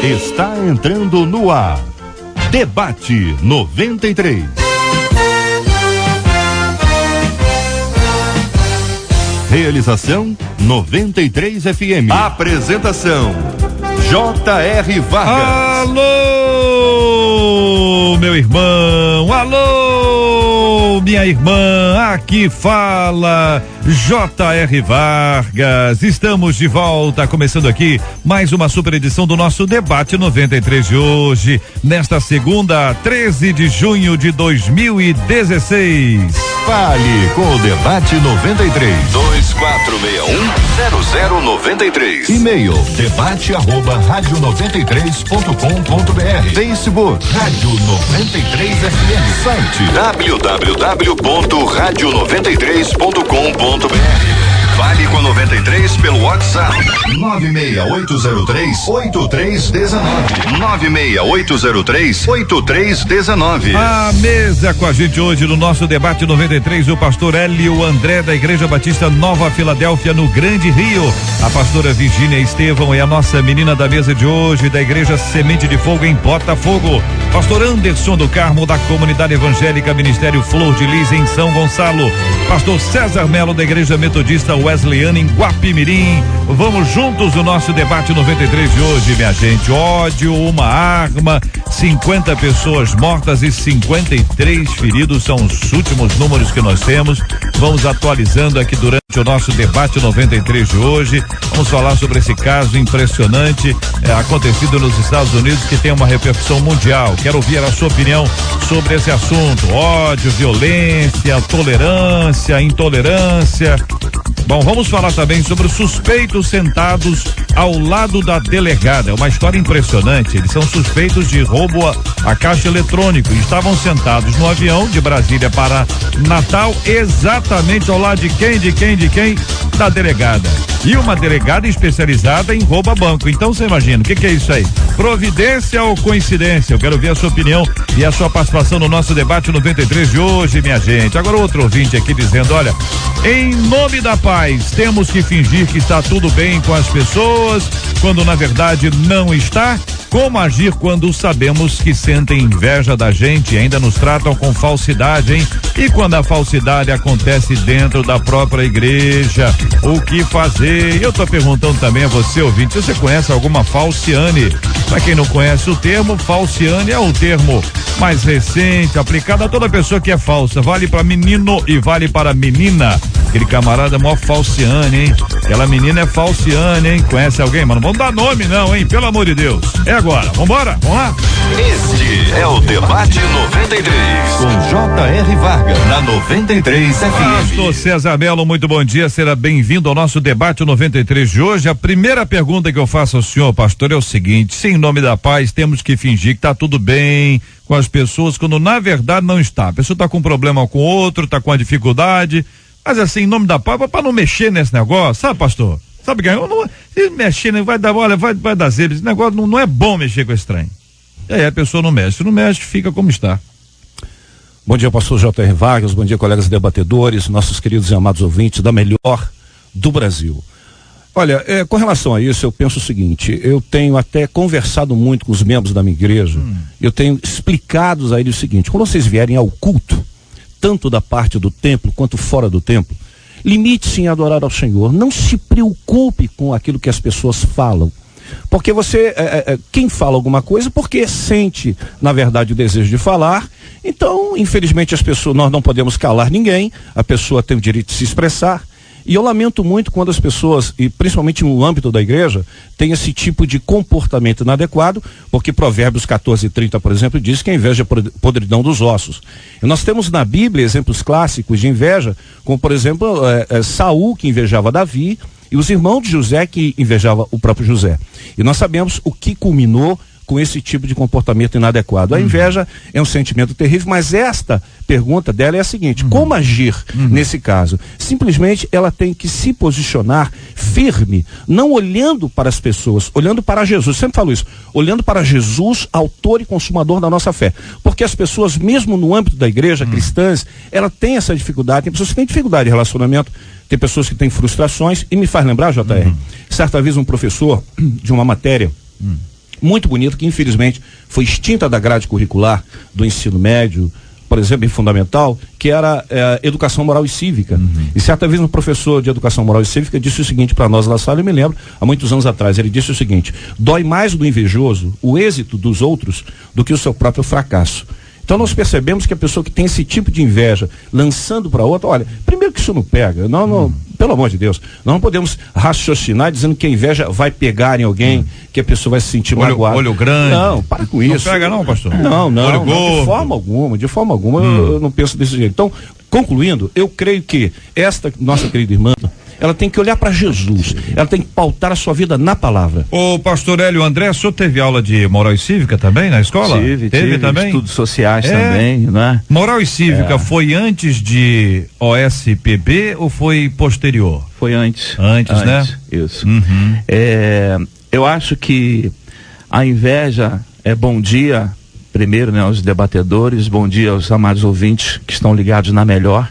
Está entrando no ar. Debate 93. Realização 93 FM. Apresentação J.R. Vargas. Alô, meu irmão. Alô, minha irmã. Aqui fala J.R. Vargas. Estamos de volta, começando aqui mais uma super edição do nosso Debate 93 de hoje, nesta segunda, 13 de junho de 2016. Fale com o Debate 93. 2461-0093. E-mail debate@radio93.com.br. Facebook Rádio 93 FM. Site www.radio93.com.br. Fale com 93 pelo WhatsApp 96803-8319. 96803-8319. A mesa com a gente hoje no nosso Debate 93, o pastor Hélio André da Igreja Batista Nova Filadélfia, no Grande Rio. A pastora Virgínia Estevão é a nossa menina da mesa de hoje, da Igreja Semente de Fogo em Botafogo. Pastor Anderson do Carmo, da Comunidade Evangélica Ministério Flor de Lis, em São Gonçalo. Pastor César Melo, da Igreja Metodista Wesleyana, em Guapimirim. Vamos juntos no nosso Debate 93 de hoje, minha gente. Ódio, uma arma, 50 pessoas mortas e 53 feridos são os últimos números que nós temos. Vamos atualizando aqui durante o nosso Debate 93 de hoje. Vamos falar sobre esse caso impressionante acontecido nos Estados Unidos, que tem uma repercussão mundial. Quero ouvir a sua opinião sobre esse assunto. Ódio, violência, tolerância, intolerância. Bom, vamos falar também sobre os suspeitos sentados ao lado da delegada. É uma história impressionante. Eles são suspeitos de roubo a caixa eletrônico e estavam sentados no avião de Brasília para Natal, exatamente ao lado de quem? Da delegada. E uma delegada especializada em roubo a banco. Então você imagina, o que é isso aí? Providência ou coincidência? Eu quero ver a sua opinião e a sua participação no nosso Debate 93 de hoje, minha gente. Agora outro ouvinte aqui dizendo, olha, em nome da paz, temos que fingir que está tudo bem com as pessoas, quando na verdade não está. Como agir quando sabemos que sentem inveja da gente e ainda nos tratam com falsidade, hein? E quando a falsidade acontece dentro da própria igreja, o que fazer? E eu tô perguntando também a você, ouvinte, você conhece alguma falciane? Para quem não conhece o termo, falciane é um termo mais recente, aplicado a toda pessoa que é falsa. Vale para menino e vale para menina. Aquele camarada é mó falciane, hein? Aquela menina é falciane, hein? Conhece alguém? Mas não vamos dar nome não, hein? Pelo amor de Deus. É agora, vambora? Vamos lá? Este é o Debate 93, com J.R. Vargas, na 93 FM. Pastor César Melo, muito bom dia, será bem-vindo ao nosso Debate 93 de hoje. A primeira pergunta que eu faço ao senhor, pastor, é o seguinte: se em nome da paz temos que fingir que tá tudo bem com as pessoas, quando na verdade não está. A pessoa tá com um problema com o outro, tá com uma dificuldade, mas assim, em nome da paz, para não mexer nesse negócio, sabe, pastor? Sabe que se mexer, vai dar, olha, vai dar zebra. Esse negócio não é bom mexer com esse trem. E aí a pessoa não mexe. Se não mexe, fica como está. Bom dia, pastor J.R. Vargas, bom dia, colegas debatedores, nossos queridos e amados ouvintes da melhor do Brasil. Olha, com relação a isso, eu penso o seguinte: eu tenho até conversado muito com os membros da minha igreja, eu tenho explicado a eles o seguinte: quando vocês vierem ao culto, tanto da parte do templo quanto fora do templo, limite-se em adorar ao Senhor. Não se preocupe com aquilo que as pessoas falam. Porque você, quem fala alguma coisa, porque sente, na verdade, o desejo de falar. Então, infelizmente, nós não podemos calar ninguém. A pessoa tem o direito de se expressar. E eu lamento muito quando as pessoas, e principalmente no âmbito da igreja, têm esse tipo de comportamento inadequado, porque Provérbios 14:30, por exemplo, diz que a inveja é podridão dos ossos. E nós temos na Bíblia exemplos clássicos de inveja, como por exemplo, Saul, que invejava Davi, e os irmãos de José, que invejavam o próprio José. E nós sabemos o que culminou com esse tipo de comportamento inadequado. A inveja é um sentimento terrível, mas esta pergunta dela é a seguinte: como agir nesse caso? Simplesmente ela tem que se posicionar firme, não olhando para as pessoas, olhando para Jesus. Sempre falo isso, olhando para Jesus, autor e consumador da nossa fé. Porque as pessoas, mesmo no âmbito da igreja, cristãs, ela tem essa dificuldade. Tem pessoas que têm dificuldade de relacionamento, tem pessoas que têm frustrações. E me faz lembrar, JR, certa vez um professor de uma matéria muito bonita, que infelizmente foi extinta da grade curricular do ensino médio, por exemplo, em fundamental, que era educação moral e cívica. E certa vez um professor de educação moral e cívica disse o seguinte para nós na sala, eu me lembro, há muitos anos atrás, ele disse o seguinte: dói mais do invejoso o êxito dos outros do que o seu próprio fracasso. Então nós percebemos que a pessoa que tem esse tipo de inveja, lançando para outra, olha, primeiro que isso não pega, não, pelo amor de Deus, nós não podemos raciocinar dizendo que a inveja vai pegar em alguém, que a pessoa vai se sentir magoada. Olho grande. Não, para com isso. Não pega não, pastor? Não, de forma alguma, eu não penso desse jeito. Então, concluindo, eu creio que esta nossa querida irmã, ela tem que olhar para Jesus, ela tem que pautar a sua vida na palavra. Ô pastor Hélio André, o senhor teve aula de moral e cívica também na escola? Tive também? Estudos sociais também, né? Moral e cívica foi antes de OSPB ou foi posterior? Foi antes. Antes, né? Isso. Eu acho que a inveja é bom dia, primeiro, né, aos debatedores, bom dia aos amados ouvintes que estão ligados na Melhor.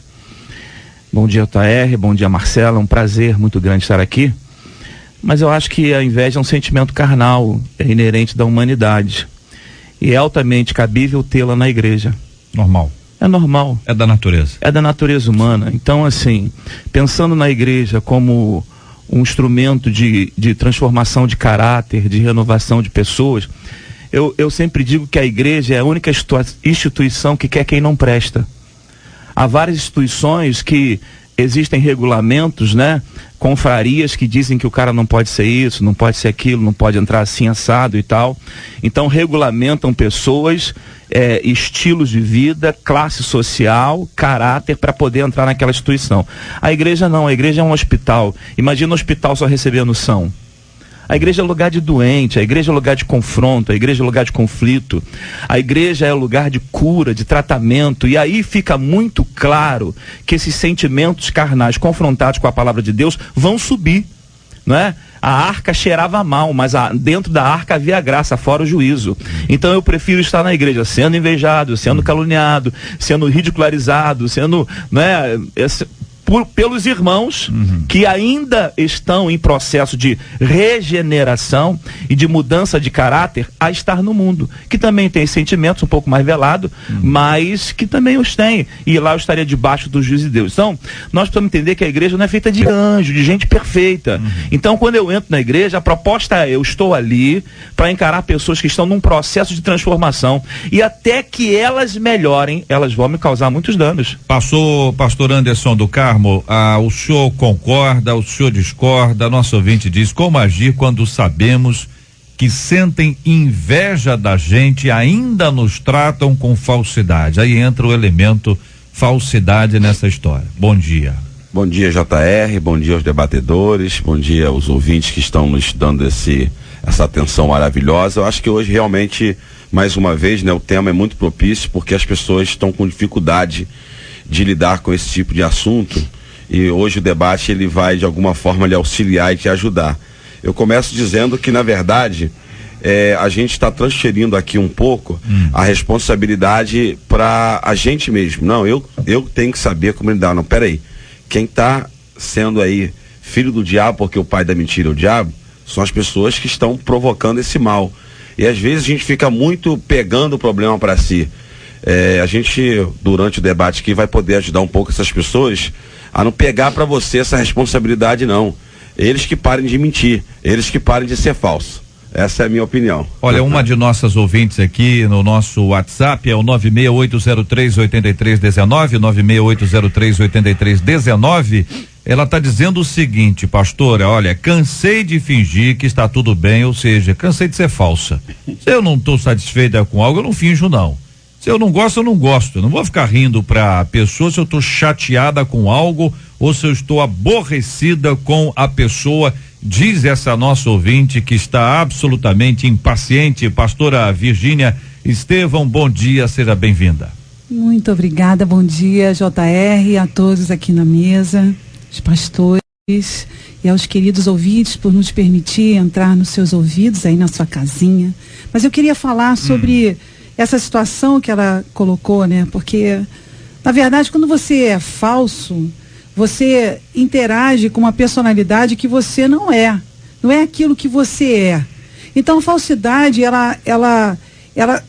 Bom dia, JR, bom dia, Marcela, um prazer muito grande estar aqui. Mas eu acho que a inveja é um sentimento carnal, é inerente da humanidade. E é altamente cabível tê-la na igreja. Normal. É normal. É da natureza. É da natureza humana. Então, assim, pensando na igreja como um instrumento de transformação de caráter, de renovação de pessoas, eu sempre digo que a igreja é a única instituição que quer quem não presta. Há várias instituições que existem regulamentos, né? Confrarias que dizem que o cara não pode ser isso, não pode ser aquilo, não pode entrar assim assado e tal. Então regulamentam pessoas, estilos de vida, classe social, caráter para poder entrar naquela instituição. A igreja não, a igreja é um hospital. Imagina um hospital só recebendo são. A igreja é lugar de doente, a igreja é lugar de confronto, a igreja é lugar de conflito, a igreja é lugar de cura, de tratamento, e aí fica muito claro que esses sentimentos carnais confrontados com a palavra de Deus vão subir, não é? A arca cheirava mal, mas dentro da arca havia graça, fora o juízo. Então eu prefiro estar na igreja sendo invejado, sendo caluniado, sendo ridicularizado, sendo, né, pelos irmãos que ainda estão em processo de regeneração e de mudança de caráter, a estar no mundo, que também tem sentimentos um pouco mais velado, mas que também os tem, e lá eu estaria debaixo do juízo de Deus. Então, nós precisamos entender que a igreja não é feita de anjo, de gente perfeita. Então, quando eu entro na igreja, a proposta é, eu estou ali para encarar pessoas que estão num processo de transformação, e até que elas melhorem, elas vão me causar muitos danos. Pastor Anderson do Carmo, o senhor concorda, o senhor discorda? Nosso ouvinte diz: como agir quando sabemos que sentem inveja da gente e ainda nos tratam com falsidade? Aí entra o elemento falsidade nessa história. Bom dia. Bom dia, JR, bom dia aos debatedores, bom dia aos ouvintes que estão nos dando essa atenção maravilhosa. Eu acho que hoje realmente, mais uma vez, né, o tema é muito propício, porque as pessoas estão com dificuldade de lidar com esse tipo de assunto, e hoje o debate ele vai de alguma forma lhe auxiliar e te ajudar. Eu começo dizendo que, na verdade, a gente está transferindo aqui um pouco a responsabilidade para a gente mesmo. Não, eu tenho que saber como lidar. Não, peraí, quem está sendo aí filho do diabo, porque o pai da mentira é o diabo, são as pessoas que estão provocando esse mal, e às vezes a gente fica muito pegando o problema para si. A gente, durante o debate aqui, vai poder ajudar um pouco essas pessoas a não pegar para você essa responsabilidade, não. Eles que parem de mentir, eles que parem de ser falsos. Essa é a minha opinião. Olha, uma de nossas ouvintes aqui no nosso WhatsApp é o 968038319, 968038319. Ela está dizendo o seguinte: pastora, olha, cansei de fingir que está tudo bem, ou seja, cansei de ser falsa. Se eu não estou satisfeita com algo, eu não finjo, não. Se eu não gosto, eu não gosto. Eu não vou ficar rindo pra pessoa se eu estou chateada com algo ou se eu estou aborrecida com a pessoa diz essa nossa ouvinte que está absolutamente impaciente. Pastora Virgínia Estevão, bom dia, seja bem-vinda. Muito obrigada, bom dia, JR, a todos aqui na mesa, os pastores e aos queridos ouvintes por nos permitir entrar nos seus ouvidos aí na sua casinha. Mas eu queria falar sobre essa situação que ela colocou, né? Porque, na verdade, quando você é falso, você interage com uma personalidade que você não é aquilo que você é. Então, a falsidade, ela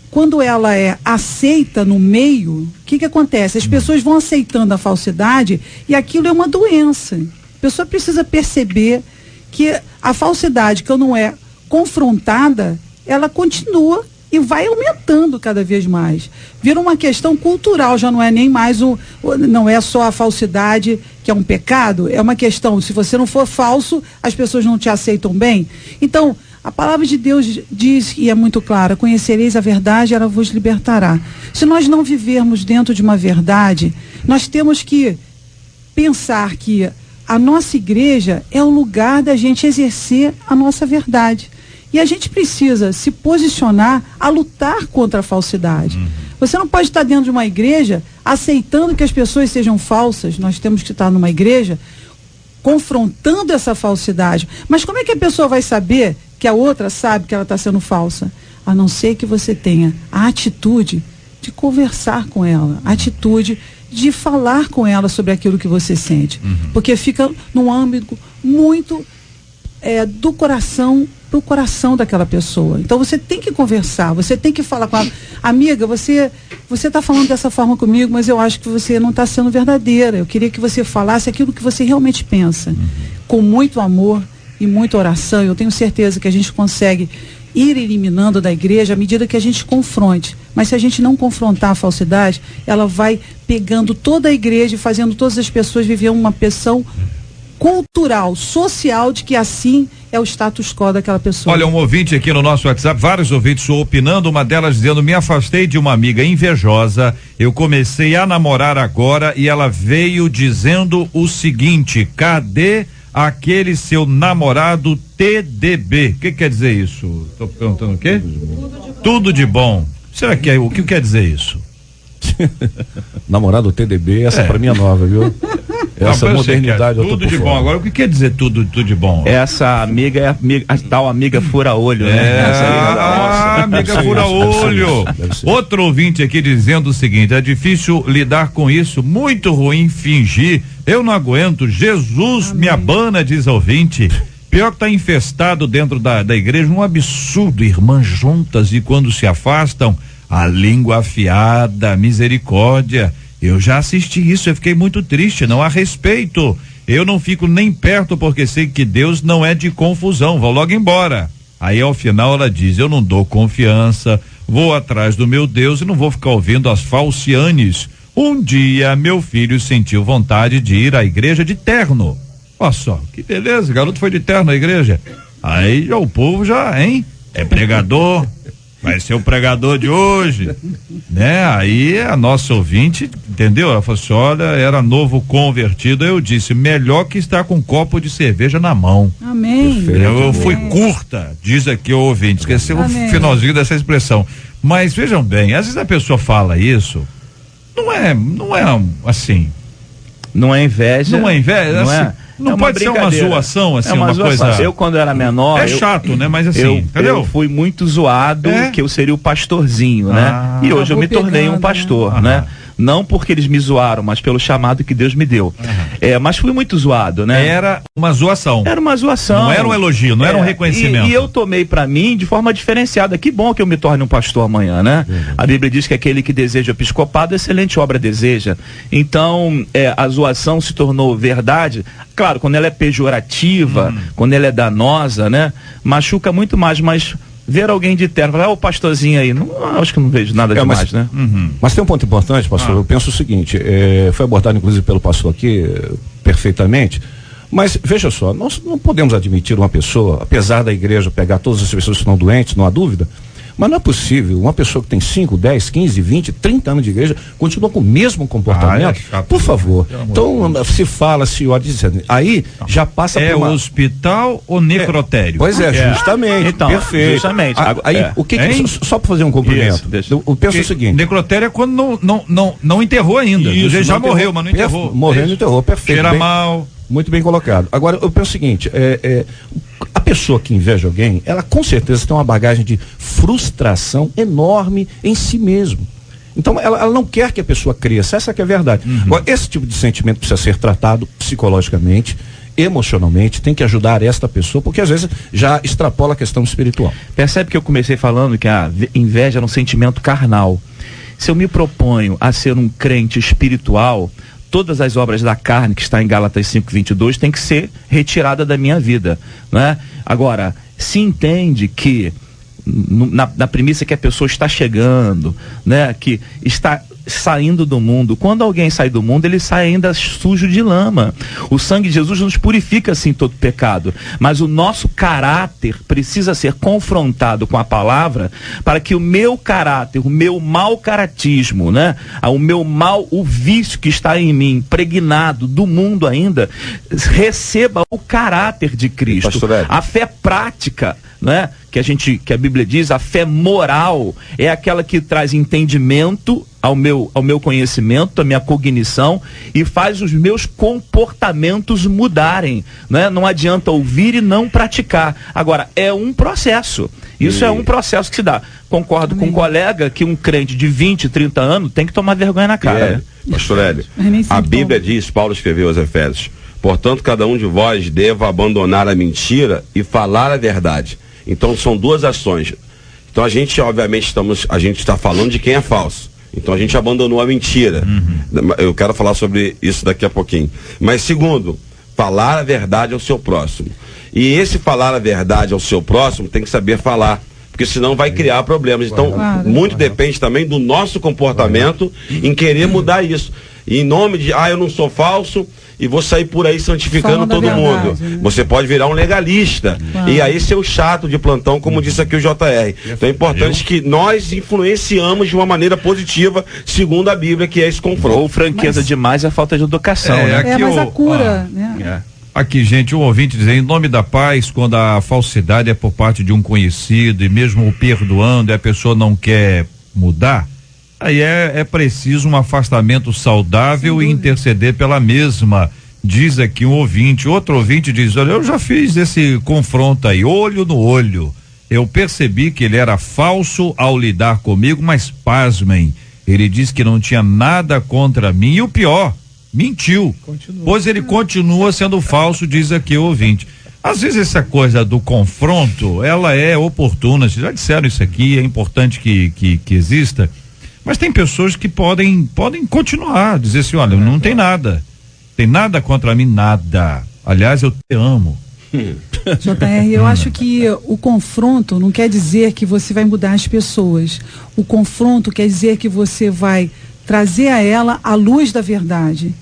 quando ela é aceita no meio, o que acontece? As pessoas vão aceitando a falsidade e aquilo é uma doença. A pessoa precisa perceber que a falsidade que não é confrontada, ela continua e vai aumentando cada vez mais. Vira uma questão cultural, já não é nem mais não é só a falsidade que é um pecado, é uma questão, se você não for falso, as pessoas não te aceitam bem. Então, a palavra de Deus diz, e é muito clara, conhecereis a verdade, ela vos libertará. Se nós não vivermos dentro de uma verdade, nós temos que pensar que a nossa igreja é o lugar da gente exercer a nossa verdade. E a gente precisa se posicionar a lutar contra a falsidade. Você não pode estar dentro de uma igreja aceitando que as pessoas sejam falsas. Nós temos que estar numa igreja confrontando essa falsidade. Mas como é que a pessoa vai saber que a outra sabe que ela está sendo falsa? A não ser que você tenha a atitude de conversar com ela, a atitude de falar com ela sobre aquilo que você sente. Porque fica num âmbito muito do coração para o coração daquela pessoa. Então você tem que conversar, você tem que falar com ela. Amiga, você está falando dessa forma comigo, mas eu acho que você não está sendo verdadeira. Eu queria que você falasse aquilo que você realmente pensa. Com muito amor e muita oração, eu tenho certeza que a gente consegue ir eliminando da igreja à medida que a gente confronte. Mas se a gente não confrontar a falsidade, ela vai pegando toda a igreja e fazendo todas as pessoas viver uma pressão cultural, social, de que assim é o status quo daquela pessoa. Olha, um ouvinte aqui no nosso WhatsApp, vários ouvintes opinando, uma delas dizendo: me afastei de uma amiga invejosa, eu comecei a namorar agora e ela veio dizendo o seguinte: cadê aquele seu namorado TDB? O que quer dizer isso? Tô perguntando o quê? Tudo de bom. Será que o que quer dizer isso? Namorado TDB, essa pra mim é nova, viu? Essa modernidade eu tô tudo de bom. Agora, o que quer dizer tudo de bom? Essa amiga é a tal amiga fura-olho, né? Amiga fura-olho. Outro ouvinte aqui dizendo o seguinte: é difícil lidar com isso, muito ruim fingir, eu não aguento, Jesus me abana, diz a ouvinte. Pior que tá infestado dentro da igreja, um absurdo, irmãs juntas e quando se afastam, a língua afiada, misericórdia. Eu já assisti isso, eu fiquei muito triste, não há respeito. Eu não fico nem perto porque sei que Deus não é de confusão, vou logo embora. Aí ao final ela diz: eu não dou confiança, vou atrás do meu Deus e não vou ficar ouvindo as falcianes. Um dia meu filho sentiu vontade de ir à igreja de terno. Olha só, que beleza, o garoto foi de terno à igreja. Aí já o povo é pregador. Vai ser o pregador de hoje, né? Aí a nossa ouvinte, entendeu? Ela falou assim: olha, era novo convertido. Eu disse: melhor que estar com um copo de cerveja na mão. Amém. Eu fui curta, diz aqui o ouvinte, esqueceu o finalzinho dessa expressão. Mas vejam bem, às vezes a pessoa fala isso, não é assim. Não é inveja. Não é inveja, não assim, é. Não pode ser uma zoação, assim, uma zoação. coisa. Eu, quando era menor. É chato, né? Mas assim, entendeu? Eu fui muito zoado que eu seria o pastorzinho, né? E hoje eu me tornei um pastor, né? Não porque eles me zoaram, mas pelo chamado que Deus me deu. Mas fui muito zoado, né? Era uma zoação. Era uma zoação. Não era um elogio, não era um reconhecimento. E eu tomei pra mim de forma diferenciada. Que bom que eu me torne um pastor amanhã, né? A Bíblia diz que aquele que deseja o episcopado, excelente obra deseja. Então, a zoação se tornou verdade. Claro, quando ela é pejorativa, quando ela é danosa, né? Machuca muito mais, mas ver alguém de terno, falar: o pastorzinho aí, não, acho que não vejo nada demais, né? Mas tem um ponto importante, pastor, eu penso o seguinte, foi abordado inclusive pelo pastor aqui, perfeitamente, mas veja só, nós não podemos admitir uma pessoa, apesar da igreja pegar todas as pessoas que estão doentes, não há dúvida, Mas não é possível, uma pessoa que tem 5, 10, 15, 20, 30 anos de igreja, continua com o mesmo comportamento. Por favor. Então, se fala, se olha, aí já passa por uma... hospital ou necrotério? Pois justamente. Então, perfeito. Justamente. Aí, o que só para fazer um cumprimento. Eu penso o seguinte. Necrotério é quando não enterrou ainda. Ele já morreu, mas não enterrou. Morreu, não enterrou, perfeito. Cheira mal. Muito bem colocado. Agora, eu penso o seguinte, a pessoa que inveja alguém, ela com certeza tem uma bagagem de frustração enorme em si mesmo. Então, ela não quer que a pessoa cresça, essa que é a verdade. Agora, esse tipo de sentimento precisa ser tratado psicologicamente, emocionalmente, tem que ajudar esta pessoa, porque às vezes já extrapola a questão espiritual. Percebe que eu comecei falando que a inveja era um sentimento carnal. Se eu me proponho a ser um crente espiritual, todas as obras da carne, que está em Gálatas 5:22, tem que ser retirada da minha vida, né? Agora, se entende que na premissa que a pessoa está chegando, né, que está saindo do mundo, quando alguém sai do mundo, ele sai ainda sujo de lama. O sangue de Jesus nos purifica assim todo pecado, mas o nosso caráter precisa ser confrontado com a palavra para que o meu caráter, o meu mau caratismo, né, o vício que está em mim, impregnado do mundo ainda, receba o caráter de Cristo. A fé prática, né, que a Bíblia diz, a fé moral é aquela que traz entendimento ao meu conhecimento, à minha cognição, e faz os meus comportamentos mudarem, né? Não adianta ouvir e não praticar. Agora, é um processo. Isso é um processo que se dá. Concordo com um colega que um crente de 20, 30 anos tem que tomar vergonha na cara. Né? Pastor Hélio, a Bíblia diz, Paulo escreveu aos Efésios, portanto, cada um de vós deva abandonar a mentira e falar a verdade. Então, são duas ações. Então, a gente, obviamente, a gente está falando de quem é falso. Então, a gente abandonou a mentira. Eu quero falar sobre isso daqui a pouquinho. Mas, segundo, falar a verdade ao seu próximo. E esse falar a verdade ao seu próximo tem que saber falar, porque senão vai criar problemas. Então, muito depende também do nosso comportamento em querer mudar isso. E em nome de, eu não sou falso e vou sair por aí santificando todo mundo. Né? Você pode virar um legalista. E aí ser o chato de plantão, como disse aqui o JR. Então é importante que nós influenciamos de uma maneira positiva, segundo a Bíblia, que é esse confronto. Ou franqueza demais é a falta de educação, né? Aqui mas a cura, né? Aqui, gente, um ouvinte dizendo, em nome da paz, quando a falsidade é por parte de um conhecido e mesmo o perdoando e a pessoa não quer mudar, aí é preciso um afastamento saudável e interceder pela mesma, diz aqui um ouvinte. Outro ouvinte diz, olha, eu já fiz esse confronto aí, olho no olho, eu percebi que ele era falso ao lidar comigo, mas pasmem, ele disse que não tinha nada contra mim e o pior, mentiu, pois ele continua sendo falso, diz aqui o ouvinte. Às vezes essa coisa do confronto, ela é oportuna, vocês já disseram isso aqui, é importante que exista, mas tem pessoas que podem continuar, dizer assim, olha, não tem nada contra mim, nada, aliás, eu te amo. JR, eu acho que o confronto não quer dizer que você vai mudar as pessoas, o confronto quer dizer que você vai trazer a ela a luz da verdade.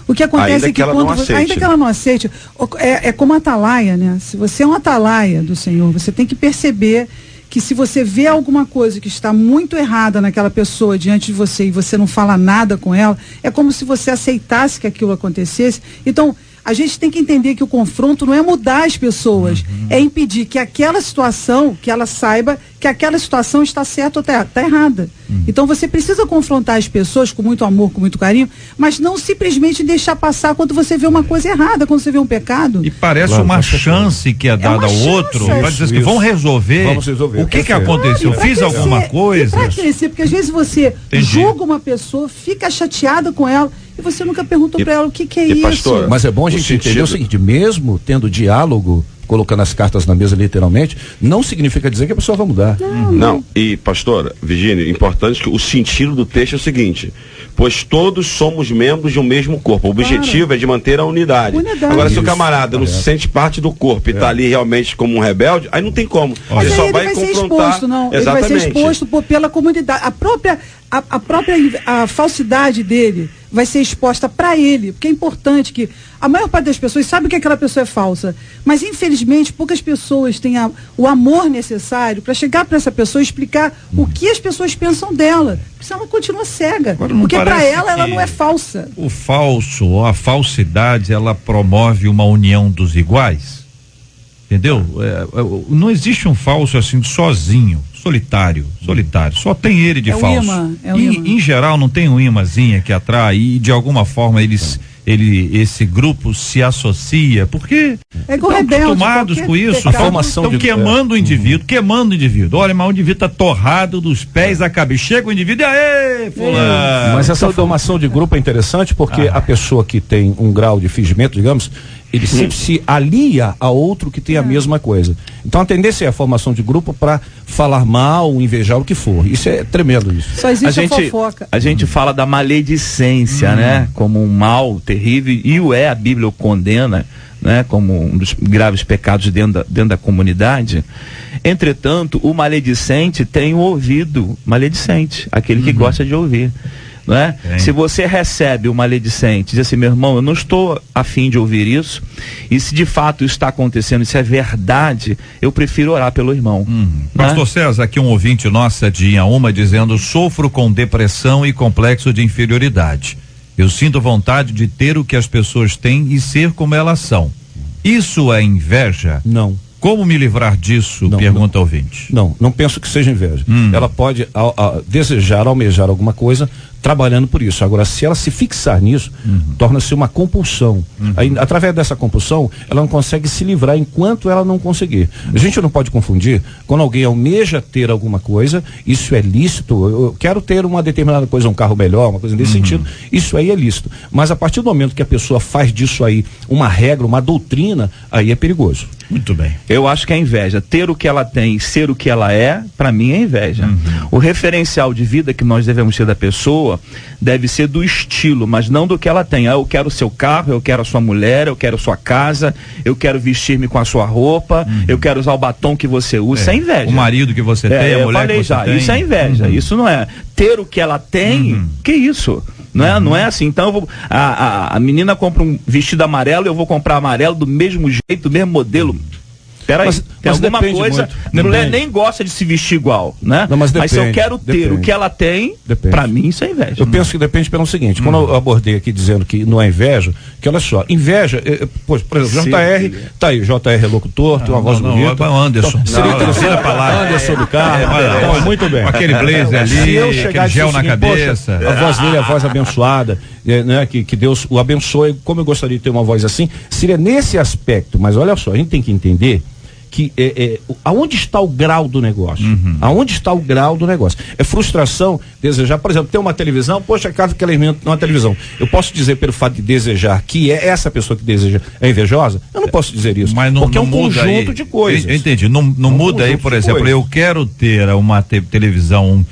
O que acontece é que ainda que ela não aceite, é como a atalaia, né? Se você é um atalaia do Senhor, você tem que perceber que se você vê alguma coisa que está muito errada naquela pessoa diante de você e você não fala nada com ela, é como se você aceitasse que aquilo acontecesse. Então, a gente tem que entender que o confronto não é mudar as pessoas, é impedir que aquela situação, que ela saiba que aquela situação está certa ou está errada. Então você precisa confrontar as pessoas com muito amor, com muito carinho, mas não simplesmente deixar passar quando você vê uma coisa errada, quando você vê um pecado. E parece uma chance que é dada ao outro, para dizer que vamos resolver o que aconteceu, fiz alguma coisa. Para crescer, porque às vezes você julga uma pessoa, fica chateada com ela, e você nunca perguntou para ela o que é isso. Pastor, mas é bom a gente entender o seguinte, mesmo tendo diálogo, colocando as cartas na mesa literalmente, não significa dizer que a pessoa vai mudar. Não. E pastor, Virgínia, importante que o sentido do texto é o seguinte, pois todos somos membros de um mesmo corpo, o objetivo é de manter a unidade. Agora, se o camarada não se sente parte do corpo e está ali realmente como um rebelde, aí não tem como. Mas ele só vai confrontar. Ser exposto, não. Ele vai ser exposto pela comunidade. A própria falsidade dele vai ser exposta para ele, porque é importante que a maior parte das pessoas sabe que aquela pessoa é falsa, mas infelizmente poucas pessoas têm o amor necessário para chegar para essa pessoa e explicar o que as pessoas pensam dela, porque senão ela continua cega, porque para ela não é falsa. O falso ou a falsidade, ela promove uma união dos iguais, entendeu? Não existe um falso assim sozinho, solitário, só tem ele de falso. Em geral não tem um imãzinha que atrai e de alguma forma esse grupo se associa, porque estão acostumados com isso, estão queimando o indivíduo, olha, mas o indivíduo está torrado dos pés à cabeça, chega o indivíduo e aê, fulano. Mas essa formação de grupo é interessante porque a pessoa que tem um grau de fingimento, digamos, ele sempre se alia a outro que tem a mesma coisa. Então a tendência é a formação de grupo para falar mal, invejar, o que for. Isso é tremendo isso. Só existe a fofoca. A gente fala da maledicência, né? Como um mal terrível, e a Bíblia o condena, né? Como um dos graves pecados dentro da comunidade. Entretanto, o maledicente tem o ouvido maledicente, aquele que gosta de ouvir. Né? Se você recebe o maledicente, diz assim, meu irmão, eu não estou a fim de ouvir isso, e se de fato isso está acontecendo, isso é verdade, eu prefiro orar pelo irmão. Né? Pastor César, aqui um ouvinte nossa de Inhaúma dizendo: sofro com depressão e complexo de inferioridade. Eu sinto vontade de ter o que as pessoas têm e ser como elas são. Isso é inveja? Não. Como me livrar disso? Pergunta ao ouvinte. Não penso que seja inveja. Ela pode desejar, almejar alguma coisa, trabalhando por isso. Agora, se ela se fixar nisso, torna-se uma compulsão. Aí, através dessa compulsão, ela não consegue se livrar enquanto ela não conseguir. A gente não pode confundir, quando alguém almeja ter alguma coisa, isso é lícito. Eu quero ter uma determinada coisa, um carro melhor, uma coisa nesse sentido, isso aí é lícito. Mas a partir do momento que a pessoa faz disso aí uma regra, uma doutrina, aí é perigoso. Muito bem. Eu acho que é inveja. Ter o que ela tem e ser o que ela é, para mim é inveja. O referencial de vida que nós devemos ter da pessoa deve ser do estilo, mas não do que ela tem. Eu quero o seu carro, eu quero a sua mulher, eu quero a sua casa, eu quero vestir-me com a sua roupa, eu quero usar o batom que você usa. Isso é inveja. O marido que você tem, a mulher que você tem. Isso é inveja. Isso não é. Ter o que ela tem, que isso? Não é assim. Então a menina compra um vestido amarelo, eu vou comprar amarelo do mesmo jeito, do mesmo modelo. Peraí, tem alguma coisa. A mulher nem gosta de se vestir igual, né? Não, mas se eu quero ter o que ela tem, pra mim isso é inveja. Eu penso que depende pelo seguinte, quando eu abordei aqui dizendo que não é inveja, que olha só, inveja, por exemplo, JR, tá aí, JR é locutor, tem uma voz bonita. Anderson. Anderson do carro. Muito bem. Aquele blazer ali, aquele gel na cabeça. A voz dele é a voz abençoada, né? Que Deus o abençoe, como eu gostaria de ter uma voz assim, seria nesse aspecto, mas olha só, a gente tem que entender que aonde está o grau do negócio? Aonde está o grau do negócio? É frustração desejar, por exemplo, ter uma televisão, poxa, casa que ela inventa uma televisão. Eu posso dizer pelo fato de desejar que essa pessoa que deseja é invejosa? Eu não posso dizer isso. Mas porque é um conjunto de coisas. Eu entendi. Não muda aí, por exemplo, eu quero ter uma televisão,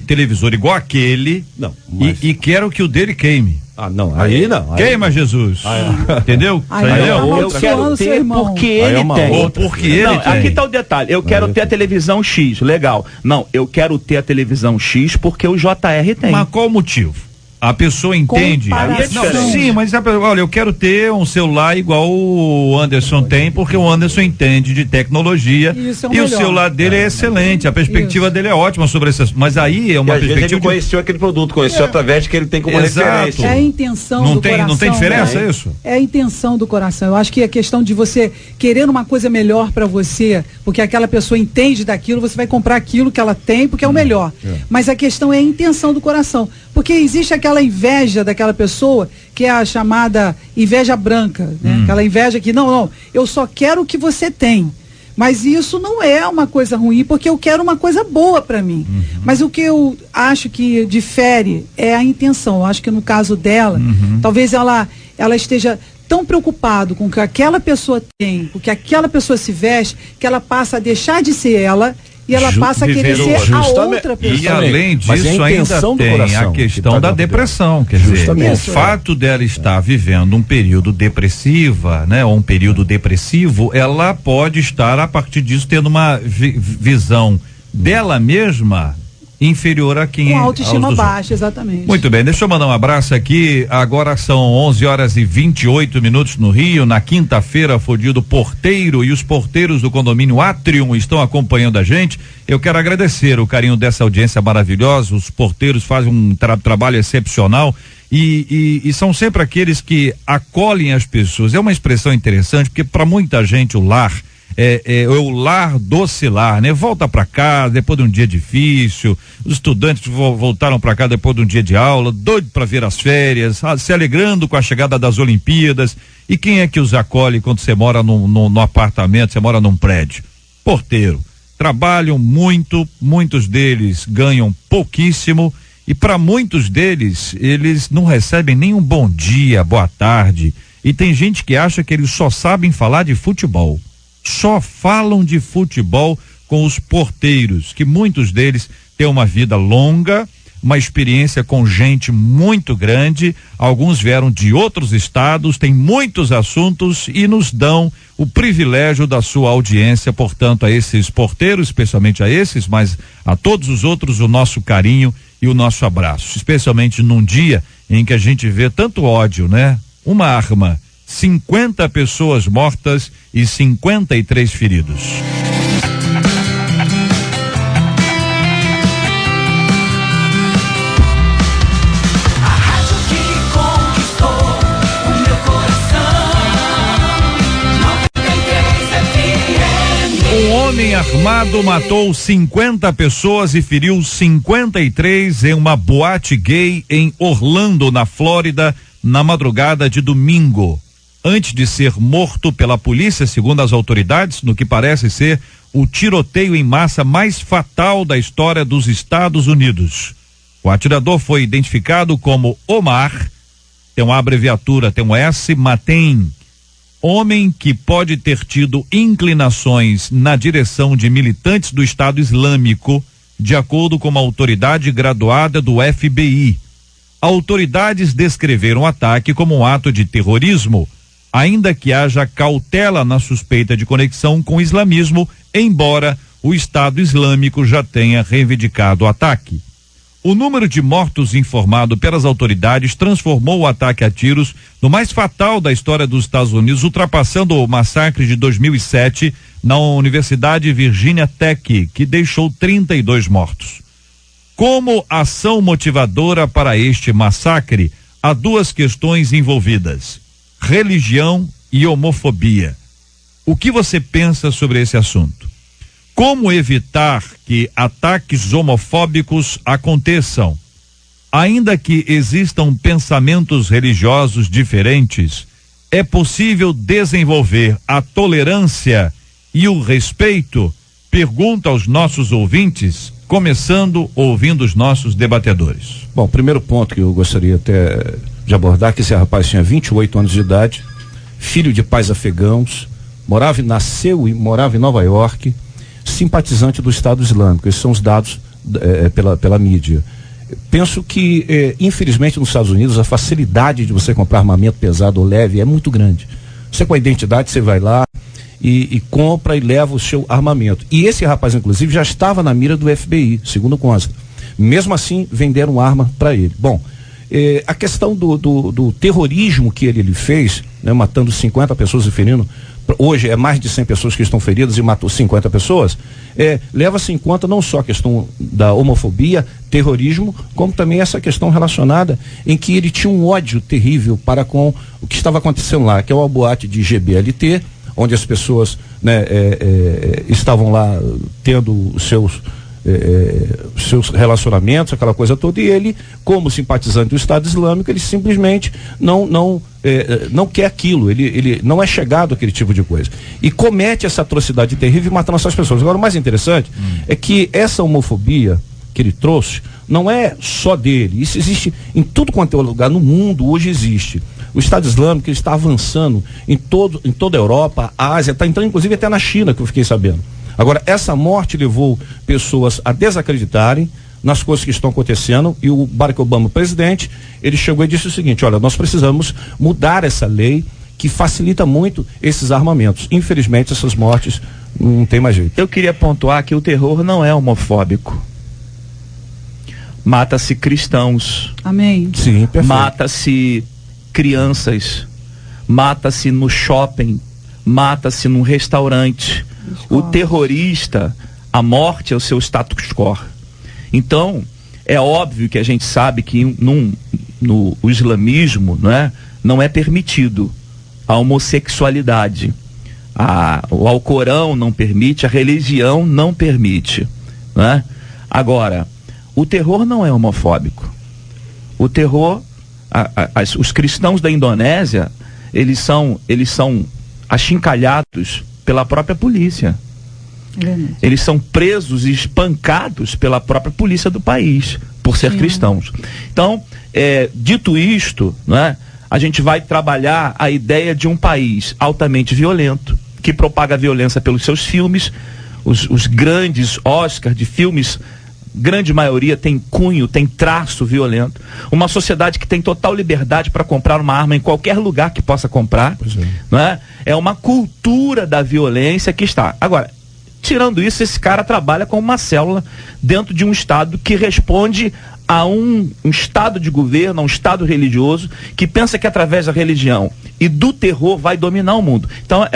televisor igual aquele, e quero que o dele queime. Não, aí não. Queima Jesus. Entendeu? Eu quero ter porque ele tem. Ou porque ele tem. Aqui tá o detalhe. Eu quero ter a televisão X, legal. Não, eu quero ter a televisão X porque o JR tem. Mas qual o motivo? A pessoa entende. Sim, mas olha, eu quero ter um celular igual o Anderson tem, porque o Anderson entende de tecnologia e o celular dele é excelente, a perspectiva dele é ótima sobre essas, mas aí é uma perspectiva. Ele conheceu aquele produto, conheceu através de que ele tem como referência. É a intenção do coração. Não tem diferença isso? É a intenção do coração. Eu acho que a questão de você querer uma coisa melhor para você, porque aquela pessoa entende daquilo, você vai comprar aquilo que ela tem, porque é o melhor. Mas a questão é a intenção do coração, porque existe aquela inveja daquela pessoa que é a chamada inveja branca, né? Aquela inveja que não, eu só quero o que você tem, mas isso não é uma coisa ruim, porque eu quero uma coisa boa para mim. Mas o que eu acho que difere é a intenção. Eu acho que no caso dela, talvez ela esteja tão preocupado com o que aquela pessoa tem, com o que aquela pessoa se veste, que ela passa a deixar de ser ela e ela passa a querer ser a outra pessoa. E além disso, ainda tem a questão da depressão. Quer dizer, o fato dela estar vivendo um período depressiva, né, ou um período depressivo, ela pode estar, a partir disso, tendo uma visão dela mesma inferior a quem com autoestima baixa, exatamente. Muito bem, deixa eu mandar um abraço aqui. Agora são 11h28 no Rio. Na quinta-feira foi dia do porteiro e os porteiros do condomínio Atrium estão acompanhando a gente. Eu quero agradecer o carinho dessa audiência maravilhosa. Os porteiros fazem um trabalho excepcional e são sempre aqueles que acolhem as pessoas. É uma expressão interessante porque para muita gente o lar é o lar docilar, né? Volta para casa depois de um dia difícil, os estudantes voltaram para cá depois de um dia de aula, doido para ver as férias, se alegrando com a chegada das Olimpíadas. E quem é que os acolhe quando você mora no apartamento, você mora num prédio? Porteiro. Trabalham muito, muitos deles ganham pouquíssimo e para muitos deles, eles não recebem nem um bom dia, boa tarde. E tem gente que acha que eles só sabem falar de futebol. Só falam de futebol com os porteiros, que muitos deles têm uma vida longa, uma experiência com gente muito grande, alguns vieram de outros estados, têm muitos assuntos e nos dão o privilégio da sua audiência. Portanto, a esses porteiros, especialmente a esses, mas a todos os outros, o nosso carinho e o nosso abraço, especialmente num dia em que a gente vê tanto ódio, né? Uma arma, 50 pessoas mortas e 53 feridos. Um homem armado matou 50 pessoas e feriu 53 em uma boate gay em Orlando, na Flórida, na madrugada de domingo. Antes de ser morto pela polícia, segundo as autoridades, no que parece ser o tiroteio em massa mais fatal da história dos Estados Unidos. O atirador foi identificado como Omar, tem uma abreviatura, tem um S, Matem, homem que pode ter tido inclinações na direção de militantes do Estado Islâmico, de acordo com uma autoridade graduada do FBI. Autoridades descreveram o ataque como um ato de terrorismo, ainda que haja cautela na suspeita de conexão com o islamismo, embora o Estado Islâmico já tenha reivindicado o ataque. O número de mortos informado pelas autoridades transformou o ataque a tiros no mais fatal da história dos Estados Unidos, ultrapassando o massacre de 2007 na Universidade Virginia Tech, que deixou 32 mortos. Como ação motivadora para este massacre, há duas questões envolvidas: religião e homofobia. O que você pensa sobre esse assunto? Como evitar que ataques homofóbicos aconteçam? Ainda que existam pensamentos religiosos diferentes, é possível desenvolver a tolerância e o respeito? Pergunta aos nossos ouvintes, começando ouvindo os nossos debatedores. Bom, primeiro ponto que eu gostaria até de abordar, que esse rapaz tinha 28 anos de idade, filho de pais afegãos, nasceu e morava em Nova York, simpatizante do Estado Islâmico. Esses são os dados pela mídia. Penso que, infelizmente, nos Estados Unidos, a facilidade de você comprar armamento pesado ou leve é muito grande. Você, com a identidade, você vai lá e compra e leva o seu armamento. E esse rapaz, inclusive, já estava na mira do FBI, segundo consta. Mesmo assim, venderam arma para ele. Bom, a questão do terrorismo que ele fez, né, matando 50 pessoas e ferindo, hoje é mais de 100 pessoas que estão feridas e matou 50 pessoas, leva-se em conta não só a questão da homofobia, terrorismo, como também essa questão relacionada em que ele tinha um ódio terrível para com o que estava acontecendo lá, que é o boate de GBLT, onde as pessoas, né, estavam lá tendo os seus relacionamentos, aquela coisa toda, e ele, como simpatizante do Estado Islâmico, ele simplesmente não quer aquilo, ele não é chegado àquele tipo de coisa. E comete essa atrocidade terrível matando essas pessoas. Agora, o mais interessante é que essa homofobia que ele trouxe não é só dele, isso existe em tudo quanto é lugar no mundo, hoje existe. O Estado Islâmico ele está avançando em toda a Europa, a Ásia, está entrando inclusive até na China, que eu fiquei sabendo. Agora, essa morte levou pessoas a desacreditarem nas coisas que estão acontecendo, e o Barack Obama, presidente, ele chegou e disse o seguinte: olha, nós precisamos mudar essa lei que facilita muito esses armamentos. Infelizmente, essas mortes não tem mais jeito. Eu queria pontuar que o terror não é homofóbico. mata-se cristãos. Amém. Sim, perfeito. Mata-se crianças, mata-se no shopping, mata-se num restaurante. O terrorista, a morte é o seu status quo. Então, é óbvio que a gente sabe que no islamismo, não é permitido a homossexualidade. O Alcorão não permite, a religião não permite. Agora, o terror não é homofóbico. O terror, os cristãos da Indonésia, eles são achincalhados pela própria polícia. Eles são presos e espancados pela própria polícia do país, por ser cristãos. Então, dito isto, a gente vai trabalhar a ideia de um país altamente violento, que propaga violência pelos seus filmes, os grandes Oscars de filmes, grande maioria tem cunho, tem traço violento. Uma sociedade que tem total liberdade para comprar uma arma em qualquer lugar que possa comprar. É uma cultura da violência que está. Agora, tirando isso, esse cara trabalha com uma célula dentro de um Estado que responde a um Estado de governo, a um Estado religioso, que pensa que através da religião e do terror vai dominar o mundo. Então,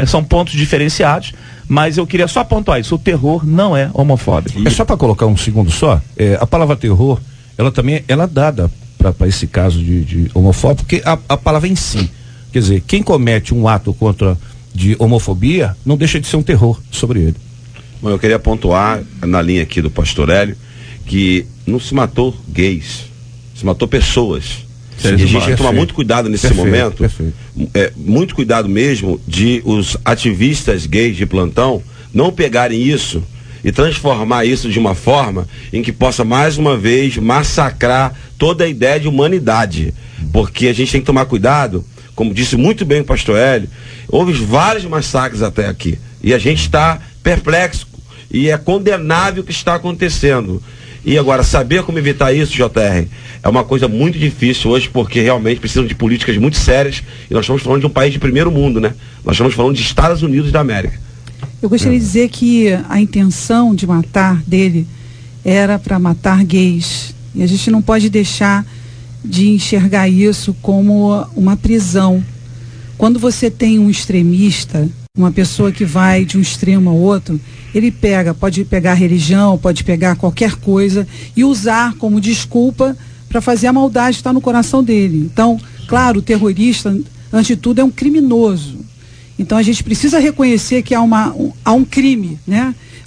são pontos diferenciados, mas eu queria só pontuar isso: o terror não é homofóbico. É só para colocar um segundo só, a palavra terror, ela também é dada para esse caso de homofóbico, porque a palavra em si, quer dizer, quem comete um ato de homofobia não deixa de ser um terror sobre ele. Bom, eu queria pontuar na linha aqui do pastor Hélio que não se matou gays, se matou pessoas. E a gente tem que tomar muito cuidado nesse momento, muito cuidado mesmo de os ativistas gays de plantão não pegarem isso e transformar isso de uma forma em que possa mais uma vez massacrar toda a ideia de humanidade, porque a gente tem que tomar cuidado, como disse muito bem o pastor Hélio, houve vários massacres até aqui e a gente está perplexo e é condenável o que está acontecendo. E agora, saber como evitar isso, JR, é uma coisa muito difícil hoje, porque realmente precisam de políticas muito sérias, e nós estamos falando de um país de primeiro mundo, Nós estamos falando de Estados Unidos da América. Eu gostaria de dizer que a intenção de matar dele era para matar gays, e a gente não pode deixar de enxergar isso como uma prisão. Quando você tem um extremista, uma pessoa que vai de um extremo ao outro, ele pode pegar religião, pode pegar qualquer coisa e usar como desculpa para fazer a maldade que está no coração dele. Então, claro, o terrorista, antes de tudo, é um criminoso. Então a gente precisa reconhecer que há um crime,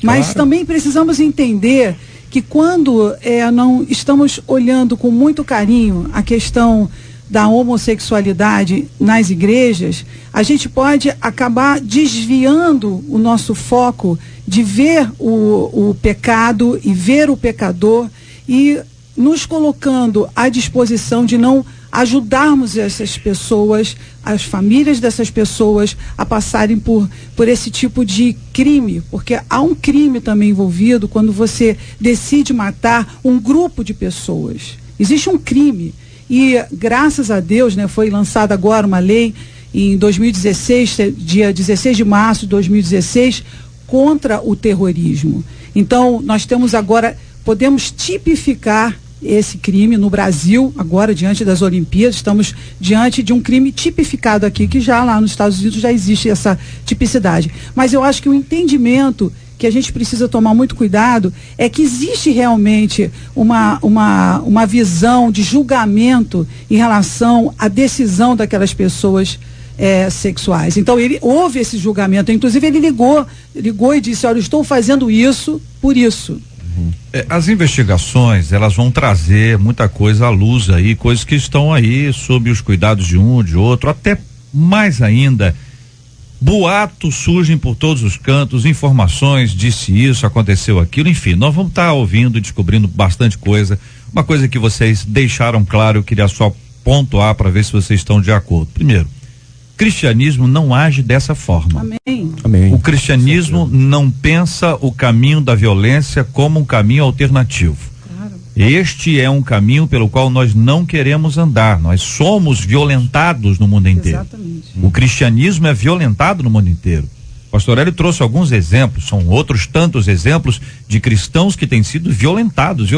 Mas também precisamos entender que quando não estamos olhando com muito carinho a questão da homossexualidade nas igrejas, a gente pode acabar desviando o nosso foco de ver o pecado e ver o pecador e nos colocando à disposição de não ajudarmos essas pessoas, as famílias dessas pessoas a passarem por esse tipo de crime, porque há um crime também envolvido quando você decide matar um grupo de pessoas. Existe um crime. E graças a Deus, foi lançada agora uma lei em 2016, dia 16 de março de 2016, contra o terrorismo. Então, nós temos agora, podemos tipificar esse crime no Brasil, agora diante das Olimpíadas, estamos diante de um crime tipificado aqui, que já lá nos Estados Unidos já existe essa tipicidade. Mas eu acho que o entendimento que a gente precisa tomar muito cuidado é que existe realmente uma visão de julgamento em relação à decisão daquelas pessoas sexuais. Então houve esse julgamento, inclusive ele ligou e disse: olha, eu estou fazendo isso por isso. As investigações, elas vão trazer muita coisa à luz aí, coisas que estão aí sob os cuidados de um, de outro, até mais ainda. Boatos surgem por todos os cantos, informações, disse isso, aconteceu aquilo, enfim, nós vamos estar ouvindo e descobrindo bastante coisa. Uma coisa que vocês deixaram claro, eu queria só pontuar para ver se vocês estão de acordo. Primeiro, cristianismo não age dessa forma. Amém. Amém. O cristianismo não pensa o caminho da violência como um caminho alternativo. Claro. Este é um caminho pelo qual nós não queremos andar. Nós somos violentados no mundo inteiro. Exatamente. O cristianismo é violentado no mundo inteiro. O pastor Hélio trouxe alguns exemplos, são outros tantos exemplos de cristãos que têm sido violentados